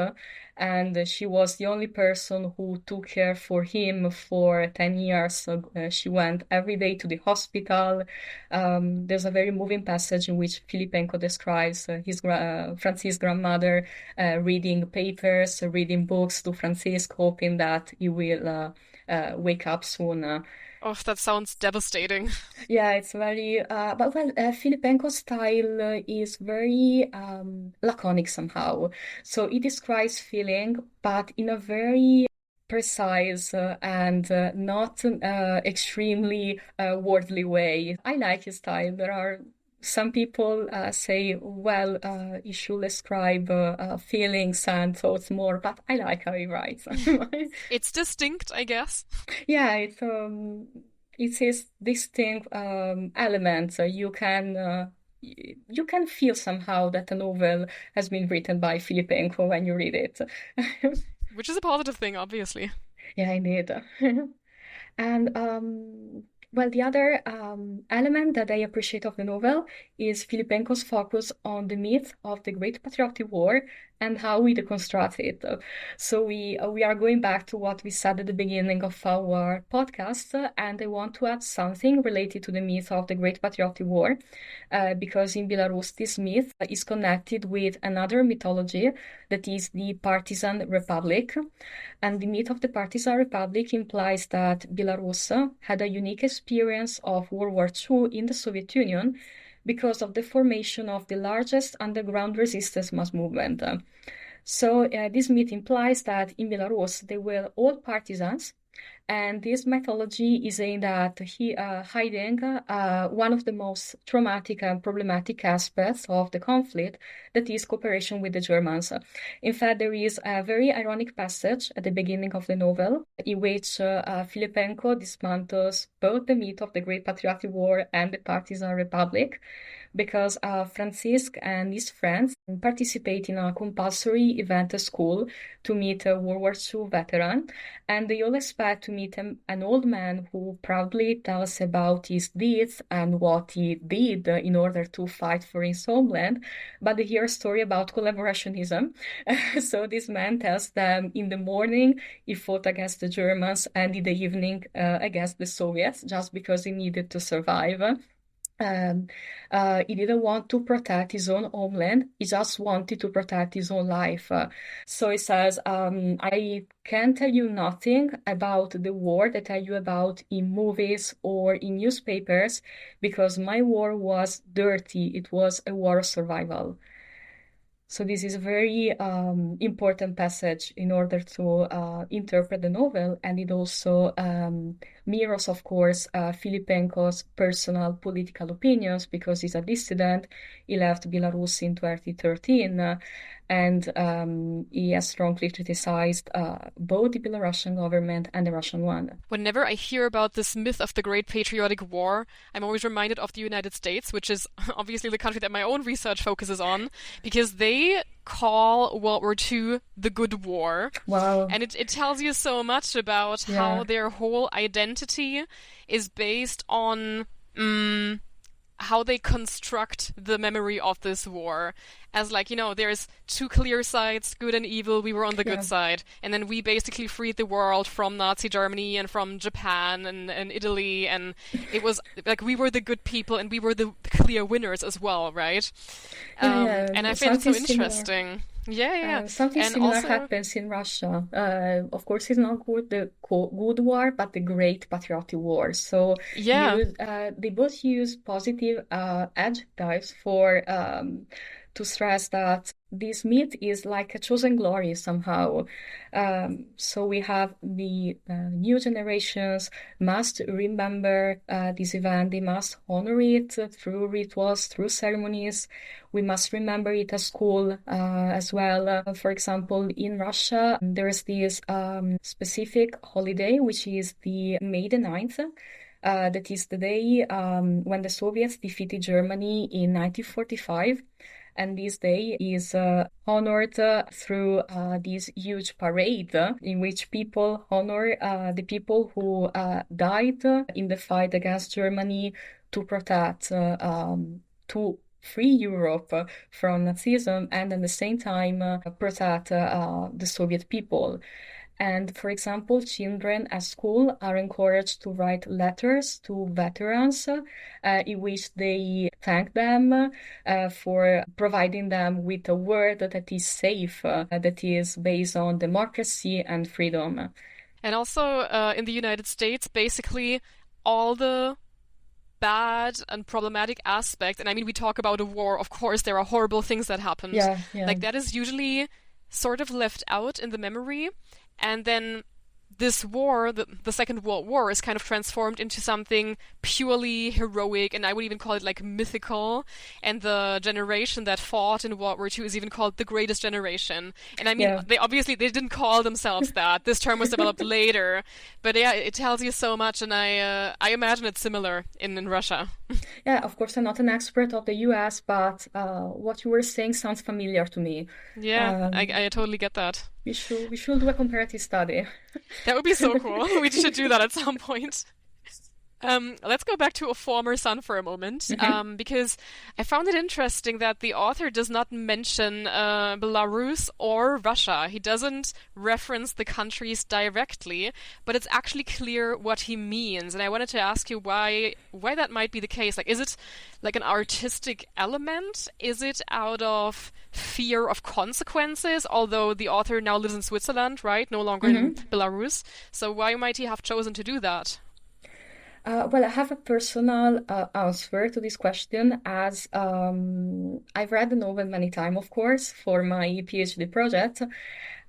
and she was the only person who took care for him for 10 years. So she went every day to the hospital. There's a very moving passage in which Filipenko describes Francis's grandmother reading papers, reading books to Francis, hoping that he will wake up soon. Oh, that sounds devastating. Yeah, it's very, but well, Filipenko's style is very laconic somehow. So he describes feeling, but in a very precise and not extremely worldly way. I like his style. There are some people say, well, he should describe feelings and thoughts more, but I like how he writes. It's distinct, I guess. Yeah, it's his distinct element. You can feel somehow that a novel has been written by Filipenko when you read it. Which is a positive thing, obviously. Yeah, indeed. And well, the other element that I appreciate of the novel is Filipenko's focus on the myth of the Great Patriotic War and how we deconstruct it. So we are going back to what we said at the beginning of our podcast, and I want to add something related to the myth of the Great Patriotic War, because in Belarus this myth is connected with another mythology that is the Partisan Republic. And the myth of the Partisan Republic implies that Belarus had a unique experience of World War II in the Soviet Union because of the formation of the largest underground resistance mass movement. So this myth implies that in Belarus they were all partisans, and this mythology is aimed at hiding one of the most traumatic and problematic aspects of the conflict, that is cooperation with the Germans. In fact, there is a very ironic passage at the beginning of the novel in which Filipenko dismantles both the myth of the Great Patriotic War and the Partisan Republic, because Francisc and his friends participate in a compulsory event at school to meet a World War II veteran, and they all expect to meet an old man who proudly tells about his deeds and what he did in order to fight for his homeland, but they hear a story about collaborationism. So this man tells them in the morning he fought against the Germans and in the evening against the Soviets, just because he needed to survive. He didn't want to protect his own homeland. He just wanted to protect his own life. So he says, I can tell you nothing about the war that I tell you about in movies or in newspapers, because my war was dirty. It was a war of survival. So this is a very important passage in order to interpret the novel, and it also mirrors, of course, Filipenko's personal political opinions, because he's a dissident. He left Belarus in 2013, and he has strongly criticized both the Belarusian government and the Russian one. Whenever I hear about this myth of the Great Patriotic War, I'm always reminded of the United States, which is obviously the country that my own research focuses on, because they call World War II the Good War. Wow. And it tells you so much about how their whole identity is based on how they construct the memory of this war. As like, there's two clear sides, good and evil. We were on the good side. And then we basically freed the world from Nazi Germany and from Japan and Italy. And it was like we were the good people and we were the clear winners as well, right? And I find it so interesting. Yeah. Something and similar also happens in Russia. Of course, it's not the good war, but the Great Patriotic War. So they both use positive adjectives for to stress that this myth is like a chosen glory somehow. So we have the new generations must remember this event. They must honor it through rituals, through ceremonies. We must remember it at school as well. For example, in Russia, there is this specific holiday, which is the May the 9th. That is the day when the Soviets defeated Germany in 1945. And this day is honored through this huge parade in which people honor the people who died in the fight against Germany to protect, to free Europe from Nazism, and at the same time protect the Soviet people. And for example, children at school are encouraged to write letters to veterans in which they thank them for providing them with a world that is safe, that is based on democracy and freedom. And also in the United States, basically all the bad and problematic aspects, and I mean, we talk about a war, of course, there are horrible things that happened. Yeah. Like that is usually sort of left out in the memory. And then this war, the Second World War, is kind of transformed into something purely heroic, and I would even call it like mythical. And the generation that fought in World War II is even called the greatest generation. And I mean, they didn't call themselves that. This term was developed later. But yeah, it tells you so much, and I imagine it's similar in Russia. Yeah, of course, I'm not an expert of the US, but what you were saying sounds familiar to me. Yeah, I totally get that. We should do a comparative study. That would be so cool. We should do that at some point. Let's go back to A Former Son for a moment, because I found it interesting that the author does not mention Belarus or Russia. He doesn't reference the countries directly, but it's actually clear what he means. And I wanted to ask you why that might be the case. Like, is it like an artistic element? Is it out of fear of consequences? Although the author now lives in Switzerland, right? No longer in Belarus. So why might he have chosen to do that? Well, I have a personal answer to this question, as I've read the novel many times, of course, for my PhD project.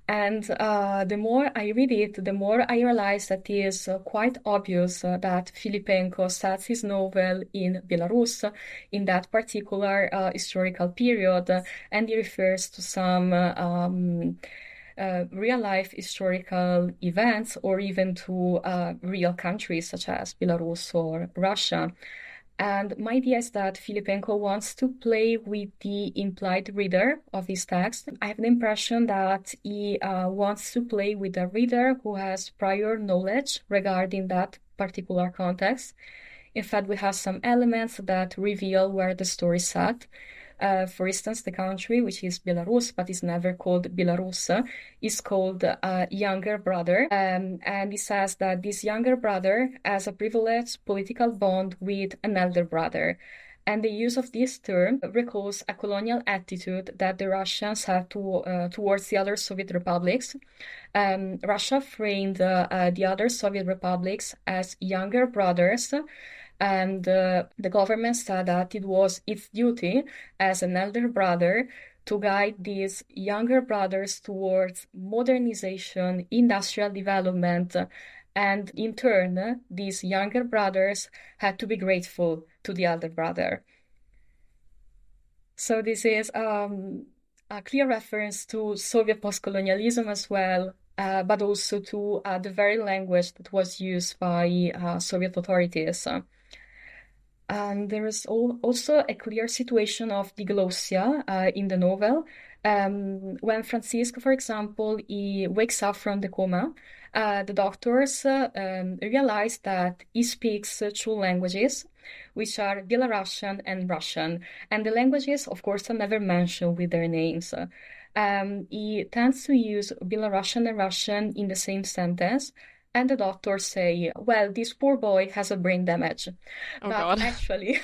And the more I read it, the more I realize that it is quite obvious that Filipenko sets his novel in Belarus, in that particular historical period, and he refers to some real-life historical events, or even to real countries such as Belarus or Russia. And my idea is that Filipenko wants to play with the implied reader of his text. I have the impression that he wants to play with a reader who has prior knowledge regarding that particular context. In fact, we have some elements that reveal where the story is set. For instance, the country, which is Belarus, but is never called Belarus, is called Younger Brother. And it says that this younger brother has a privileged political bond with an elder brother. And the use of this term recalls a colonial attitude that the Russians had towards the other Soviet republics. Russia framed the other Soviet republics as younger brothers, and the government said that it was its duty as an elder brother to guide these younger brothers towards modernization, industrial development, and in turn, these younger brothers had to be grateful to the elder brother. So this is a clear reference to Soviet post-colonialism as well, but also to the very language that was used by Soviet authorities. And there is also a clear situation of diglossia in the novel. When Francisco, for example, he wakes up from the coma, the doctors realize that he speaks two languages, which are Belarusian and Russian. And the languages, of course, are never mentioned with their names. He tends to use Belarusian and Russian in the same sentence. And the doctors say, well, this poor boy has a brain damage. Oh, but God. Actually,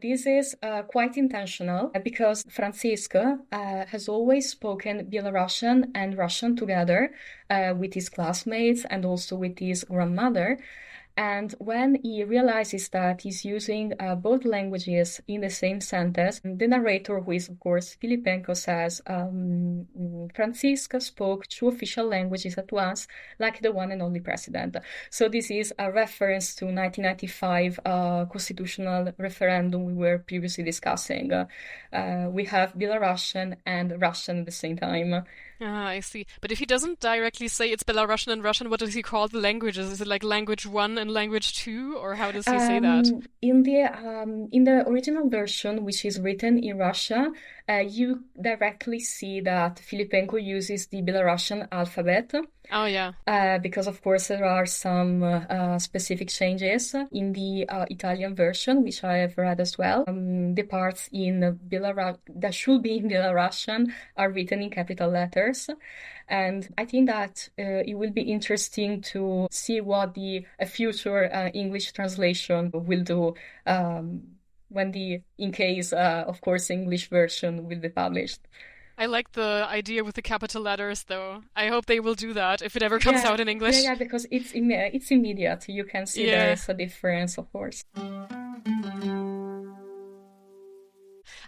this is quite intentional, because Francisco has always spoken Belarusian and Russian together with his classmates and also with his grandmother. And when he realizes that he's using both languages in the same sentence, the narrator, who is, of course, Filipenko, says, Francisco spoke two official languages at once, like the one and only president. So this is a reference to 1995 constitutional referendum we were previously discussing. We have Belarusian and Russian at the same time. Ah, I see. But if he doesn't directly say it's Belarusian and Russian, what does he call the languages? Is it like language 1 and language 2, or how does he say that? In the original version, which is written in Russia, you directly see that Filipenko uses the Belarusian alphabet. Oh, yeah. Because, of course, there are some specific changes in the Italian version, which I have read as well. The parts in that should be in Belarusian are written in capital letters. And I think that it will be interesting to see what the future English translation will do when in case, of course, English version will be published. I like the idea with the capital letters, though. I hope they will do that if it ever comes out in English. Yeah, because it's immediate. You can see there's a difference, of course.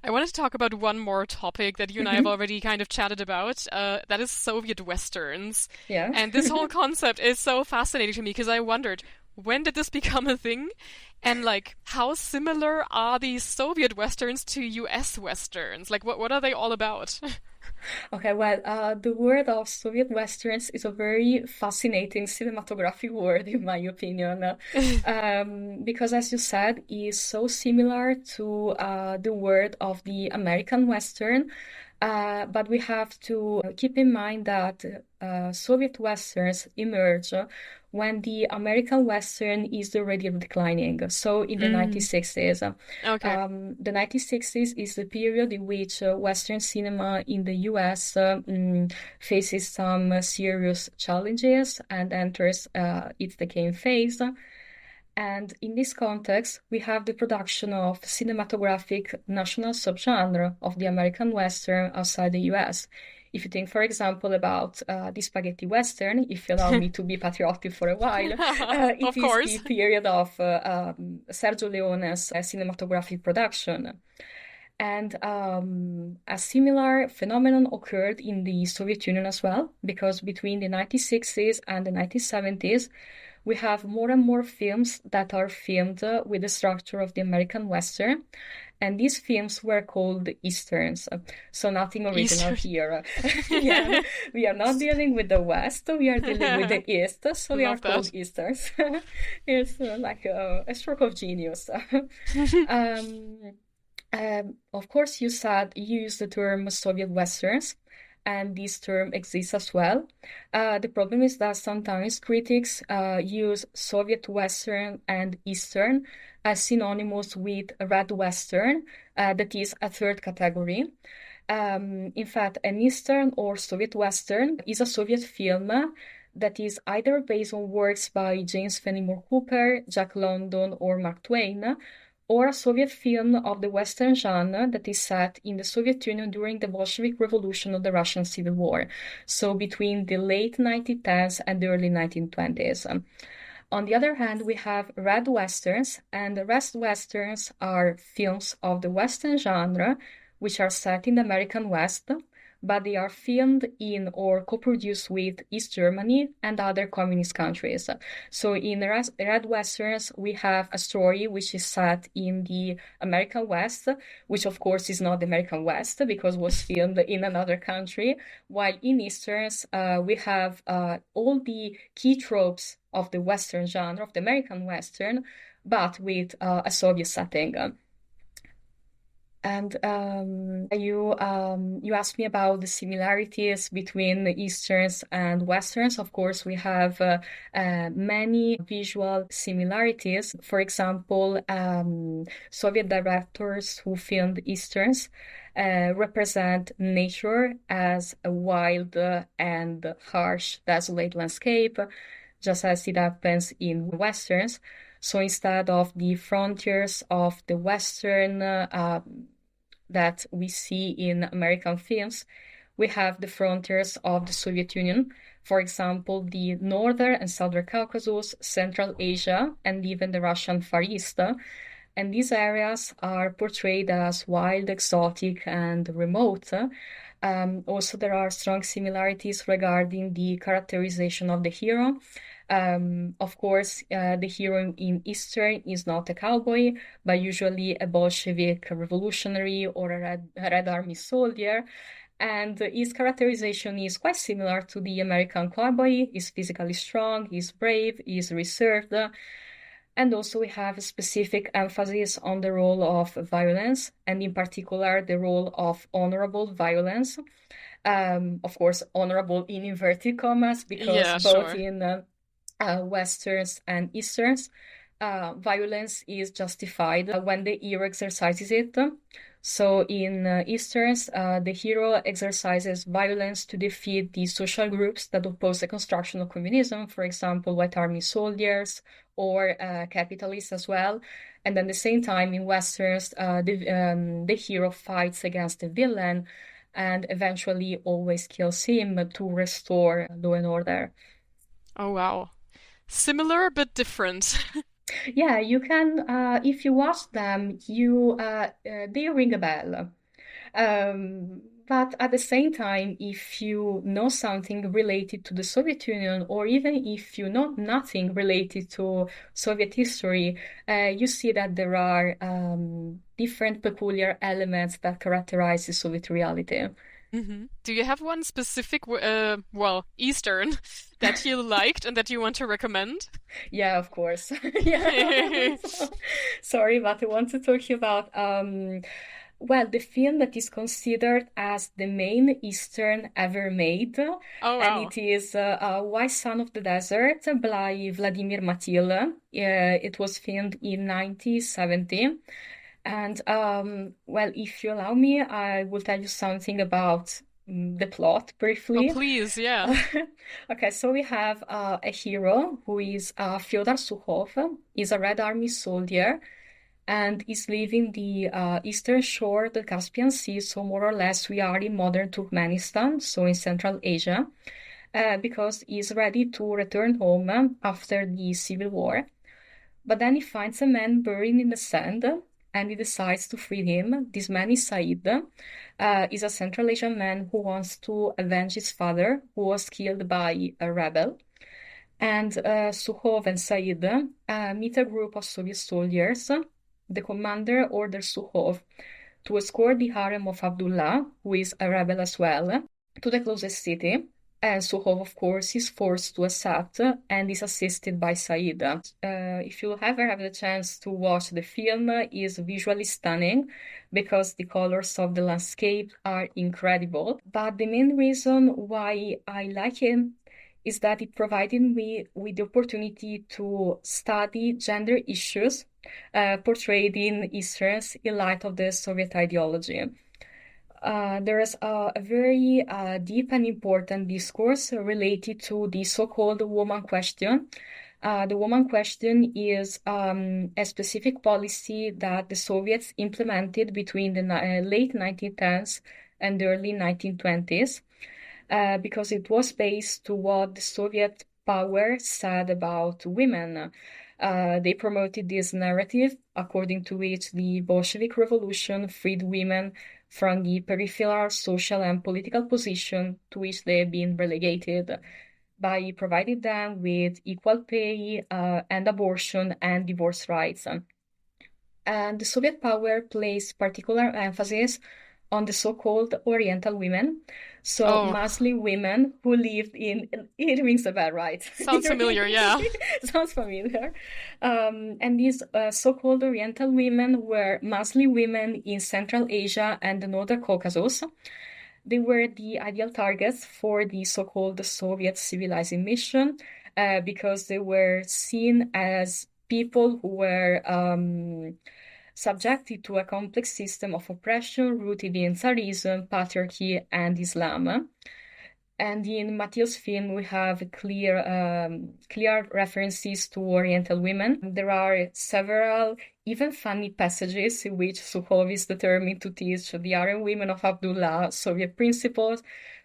I wanted to talk about one more topic that you and I have already kind of chatted about. That is Soviet Westerns. Yeah. And this whole concept is so fascinating to me because I wondered, when did this become a thing? And like, how similar are these Soviet Westerns to US Westerns? Like, what are they all about? Okay, well, the word of Soviet Westerns is a very fascinating cinematographic word, in my opinion, because, as you said, is so similar to the word of the American Western. But we have to keep in mind that Soviet Westerns emerge when the American Western is already declining. So in the 1960s. Okay. The 1960s is the period in which Western cinema in the US faces some serious challenges and enters its decaying phase. And in this context, we have the production of cinematographic national subgenre of the American Western outside the US. If you think, for example, about the spaghetti Western, if you allow me to be patriotic for a while, it Of is course. the period of Sergio Leone's cinematographic production. And a similar phenomenon occurred in the Soviet Union as well, because between the 1960s and the 1970s, we have more and more films that are filmed with the structure of the American Western. And these films were called Easterns. So nothing original here. Yeah, we are not dealing with the West, we are dealing with the East, so they are Love that. called Easterns. It's like a stroke of genius. Of course, you used the term Soviet Westerns, and this term exists as well. The problem is that sometimes critics use Soviet Western and Eastern as synonymous with Red Western, that is a third category. In fact, an Eastern or Soviet Western is a Soviet film that is either based on works by James Fenimore Cooper, Jack London, or Mark Twain, or a Soviet film of the Western genre that is set in the Soviet Union during the Bolshevik Revolution of the Russian Civil War, so between the late 1910s and the early 1920s. On the other hand, we have Red Westerns, and the Red Westerns are films of the Western genre which are set in the American West, but they are filmed in or co-produced with East Germany and other communist countries. So in Red Westerns, we have a story which is set in the American West, which of course is not the American West because it was filmed in another country, while in Easterns, we have all the key tropes of the Western genre, of the American Western, but with a Soviet setting. And you asked me about the similarities between the Easterns and Westerns. Of course, we have many visual similarities. For example, Soviet directors who filmed Easterns represent nature as a wild and harsh, desolate landscape, just as it happens in Westerns. So instead of the frontiers of the Western that we see in American films, we have the frontiers of the Soviet Union. For example, the Northern and Southern Caucasus, Central Asia, and even the Russian Far East. And these areas are portrayed as wild, exotic, and remote. Also, there are strong similarities regarding the characterization of the hero. Of course, the hero in Eastern is not a cowboy, but usually a Bolshevik revolutionary or a Red Army soldier. And his characterization is quite similar to the American cowboy. He's physically strong, he's brave, he's reserved. And also we have a specific emphasis on the role of violence, and in particular the role of honorable violence. Of course, honorable in inverted commas, because both sure. in Westerns and Easterns, violence is justified when the hero exercises it. So in Easterns, the hero exercises violence to defeat the social groups that oppose the construction of communism, for example, White Army soldiers or capitalists as well. And at the same time, in Westerns, the hero fights against the villain and eventually always kills him to restore law and order. Oh, wow. Similar but different. Yeah, you can, if you watch them, they ring a bell. But at the same time, if you know something related to the Soviet Union, or even if you know nothing related to Soviet history, you see that there are different peculiar elements that characterize the Soviet reality. Do you have one specific, well, Eastern that you liked and that you want to recommend? Yeah, of course. Yeah. Sorry, but I want to talk about well, the film that is considered as the main Eastern ever made, Oh, and wow. it is White Son of the Desert by Vladimir Matil. It was filmed in 1970. And well, if you allow me, I will tell you something about the plot Oh, briefly. please, yeah. Okay, so we have a hero who is Fyodor Sukhov. He's a Red Army soldier and is leaving the eastern shore of the Caspian Sea. So more or less we are in modern Turkmenistan, so in Central Asia, because he's ready to return home after the civil war. But then he finds a man buried in the sand and he decides to free him. This man is Said. He's a Central Asian man who wants to avenge his father, who was killed by a rebel. And Sukhov and Said meet a group of Soviet soldiers. The commander orders Sukhov to escort the harem of Abdullah, who is a rebel as well, to the closest city. And Sukhov, of course, is forced to accept and is assisted by Said. If you ever have the chance to watch the film, it is visually stunning because the colors of the landscape are incredible. But the main reason why I like it is that it provided me with the opportunity to study gender issues portrayed in Easterns in light of the Soviet ideology. There is a very deep and important discourse related to the so-called woman question. The woman question is a specific policy that the Soviets implemented between the late 1910s and the early 1920s. Because it was based to what the Soviet power said about women. They promoted this narrative according to which the Bolshevik Revolution freed women from the peripheral social and political position to which they had been relegated by providing them with equal pay and abortion and divorce rights. And the Soviet power placed particular emphasis on the so-called Oriental women, so Oh, Muslim women who lived in, it rings a bell, right? sounds familiar, yeah. Sounds familiar. And these so-called Oriental women were Muslim women in Central Asia and the Northern Caucasus. They were the ideal targets for the so-called Soviet civilizing mission because they were seen as people who were subjected to a complex system of oppression rooted in Tsarism, patriarchy, and Islam. And in Matil's film, we have clear references to Oriental women. There are several, even funny passages in which Sukhov is determined to teach the harem women of Abdullah Soviet principles.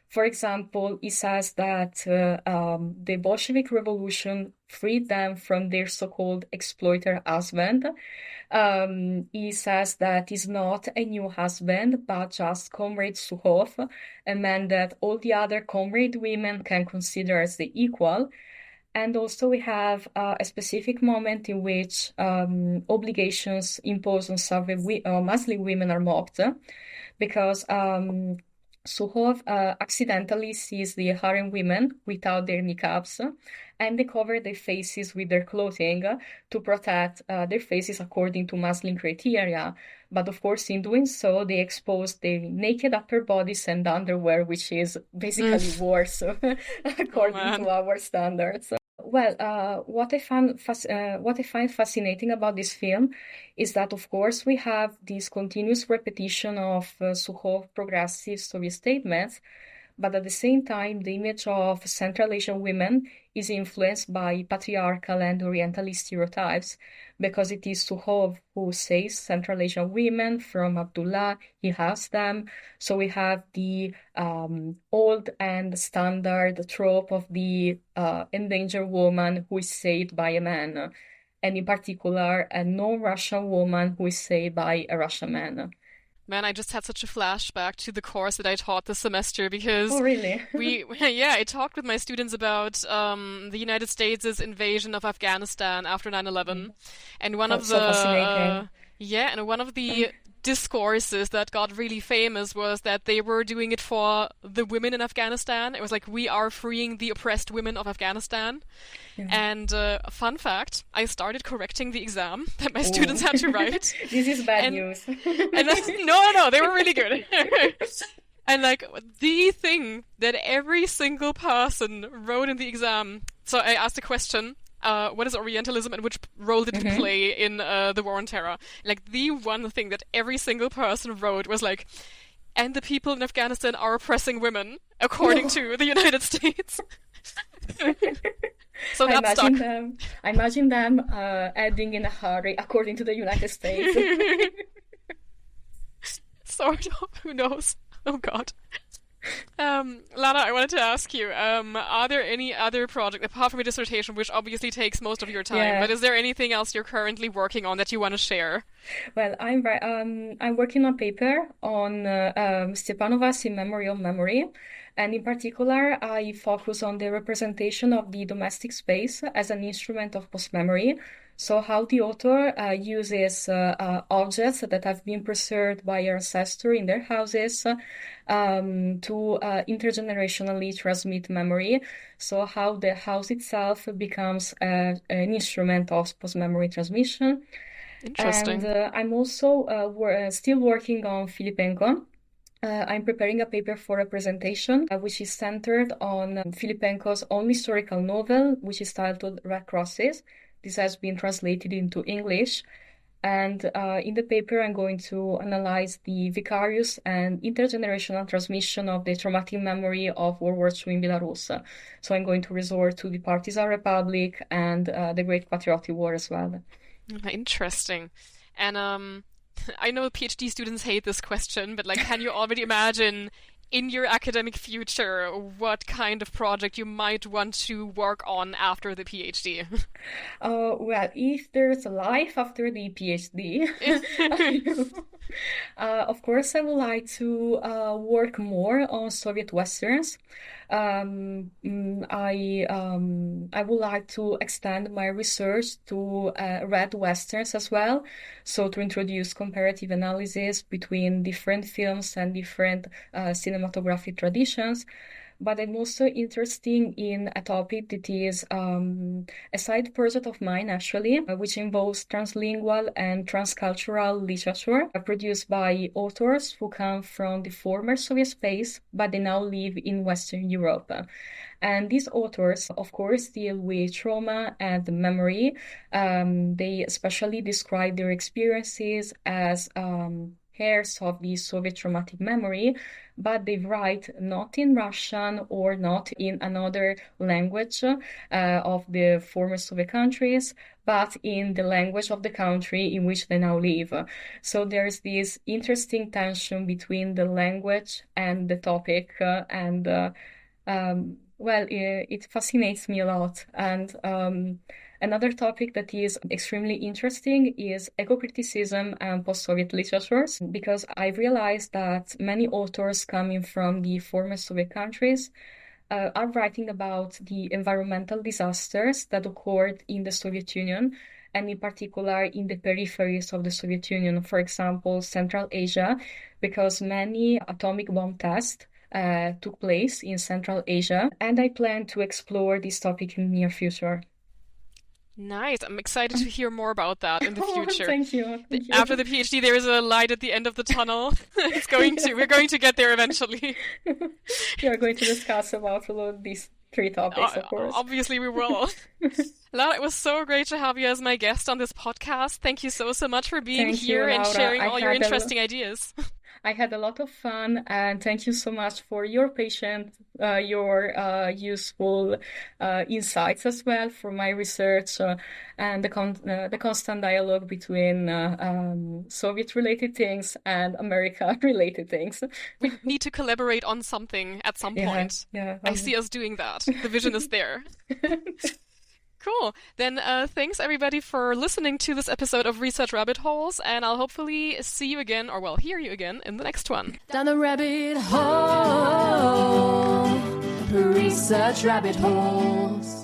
For example, he says that the Bolshevik Revolution freed them from their so-called exploiter husband. He says that he's not a new husband, but just Comrade Sukhov, a man that all the other comrade women can consider as the equal. And also we have a specific moment in which obligations imposed on Muslim women are mocked, because Sukhov accidentally sees the harem women without their niqabs, and they cover their faces with their clothing to protect their faces according to Muslim criteria. But of course, in doing so, they expose their naked upper bodies and underwear, which is basically worse according to our standards. Well, what I find fascinating about this film is that, of course, we have this continuous repetition of Sukhov progressive Soviet statements, but at the same time, the image of Central Asian women is influenced by patriarchal and Orientalist stereotypes, because it is Sukhov who says Central Asian women from Abdullah, he has them. So we have the old and standard trope of the endangered woman who is saved by a man, and in particular, a non-Russian woman who is saved by a Russian man. Man, I just had such a flashback to the course that I taught this semester because Oh, really? yeah, I talked with my students about the United States' invasion of Afghanistan after 9/11. And one of That's so fascinating. yeah, and one of the discourses that got really famous was that they were doing it for the women in Afghanistan. It was like, we are freeing the oppressed women of Afghanistan. Yeah. And fun fact, I started correcting the exam that my students had to write. This is bad And- news. No, they were really good. And like the thing that every single person wrote in the exam. So I asked a question. What is Orientalism and which role did it play in the War on Terror? Like the one thing that every single person wrote was like, and the people in Afghanistan are oppressing women according to the United States. So that's stuck. I imagine them adding in a hurry according to the United States. Sort of. Who knows? Oh God. Lara, I wanted to ask you, are there any other projects, apart from a dissertation, which obviously takes most of your time, Yeah. but is there anything else you're currently working on that you want to share? Well, I'm working on a paper on Stepanova's In Memory of Memory, and in particular, I focus on the representation of the domestic space as an instrument of post-memory. So how the author uses objects that have been preserved by her ancestors in their houses to intergenerationally transmit memory. So how the house itself becomes an instrument of post-memory transmission. Interesting. And I'm also still working on Filipenko. I'm preparing a paper for a presentation, which is centered on Filipenko's own historical novel, which is titled Red Crosses. This has been translated into English. And in the paper, I'm going to analyze the vicarious and intergenerational transmission of the traumatic memory of World War II in Belarus. So I'm going to resort to the Partisan Republic and the Great Patriotic War as well. Interesting. And I know PhD students hate this question, but like, can you already imagine in your academic future what kind of project you might want to work on after the PhD? Well, if there's a life after the PhD, of course, I would like to work more on Soviet Westerns. I would like to extend my research to Red Westerns as well, so to introduce comparative analysis between different films and different cinematographic traditions. But I'm also interested in a topic that is a side project of mine, actually, which involves translingual and transcultural literature produced by authors who come from the former Soviet space, but they now live in Western Europe. And these authors, of course, deal with trauma and memory. They especially describe their experiences as heirs of the Soviet traumatic memory, but they write not in Russian or not in another language of the former Soviet countries, but in the language of the country in which they now live. So there's this interesting tension between the language and the topic, it fascinates me a lot. And another topic that is extremely interesting is eco-criticism and post-Soviet literatures, because I realized that many authors coming from the former Soviet countries are writing about the environmental disasters that occurred in the Soviet Union, and in particular in the peripheries of the Soviet Union, for example, Central Asia, because many atomic bomb tests took place in Central Asia, and I plan to explore this topic in the near future. Nice. I'm excited to hear more about that in the future. Thank you. After the PhD, there is a light at the end of the tunnel. We're going to get there eventually. We are going to discuss about all of these three topics, of course. Obviously, we will. Lara, it was so great to have you as my guest on this podcast. Thank you so much for being here and sharing all your interesting ideas. I had a lot of fun, and thank you so much for your patience, your useful insights as well for my research, and the constant dialogue between Soviet-related things and America-related things. We need to collaborate on something at some point. Yeah, I see us doing that. The vision is there. Cool. Then thanks everybody for listening to this episode of Research Rabbit Holes, and I'll hopefully see you again, or well, hear you again in the next one. Down the rabbit hole, research rabbit holes.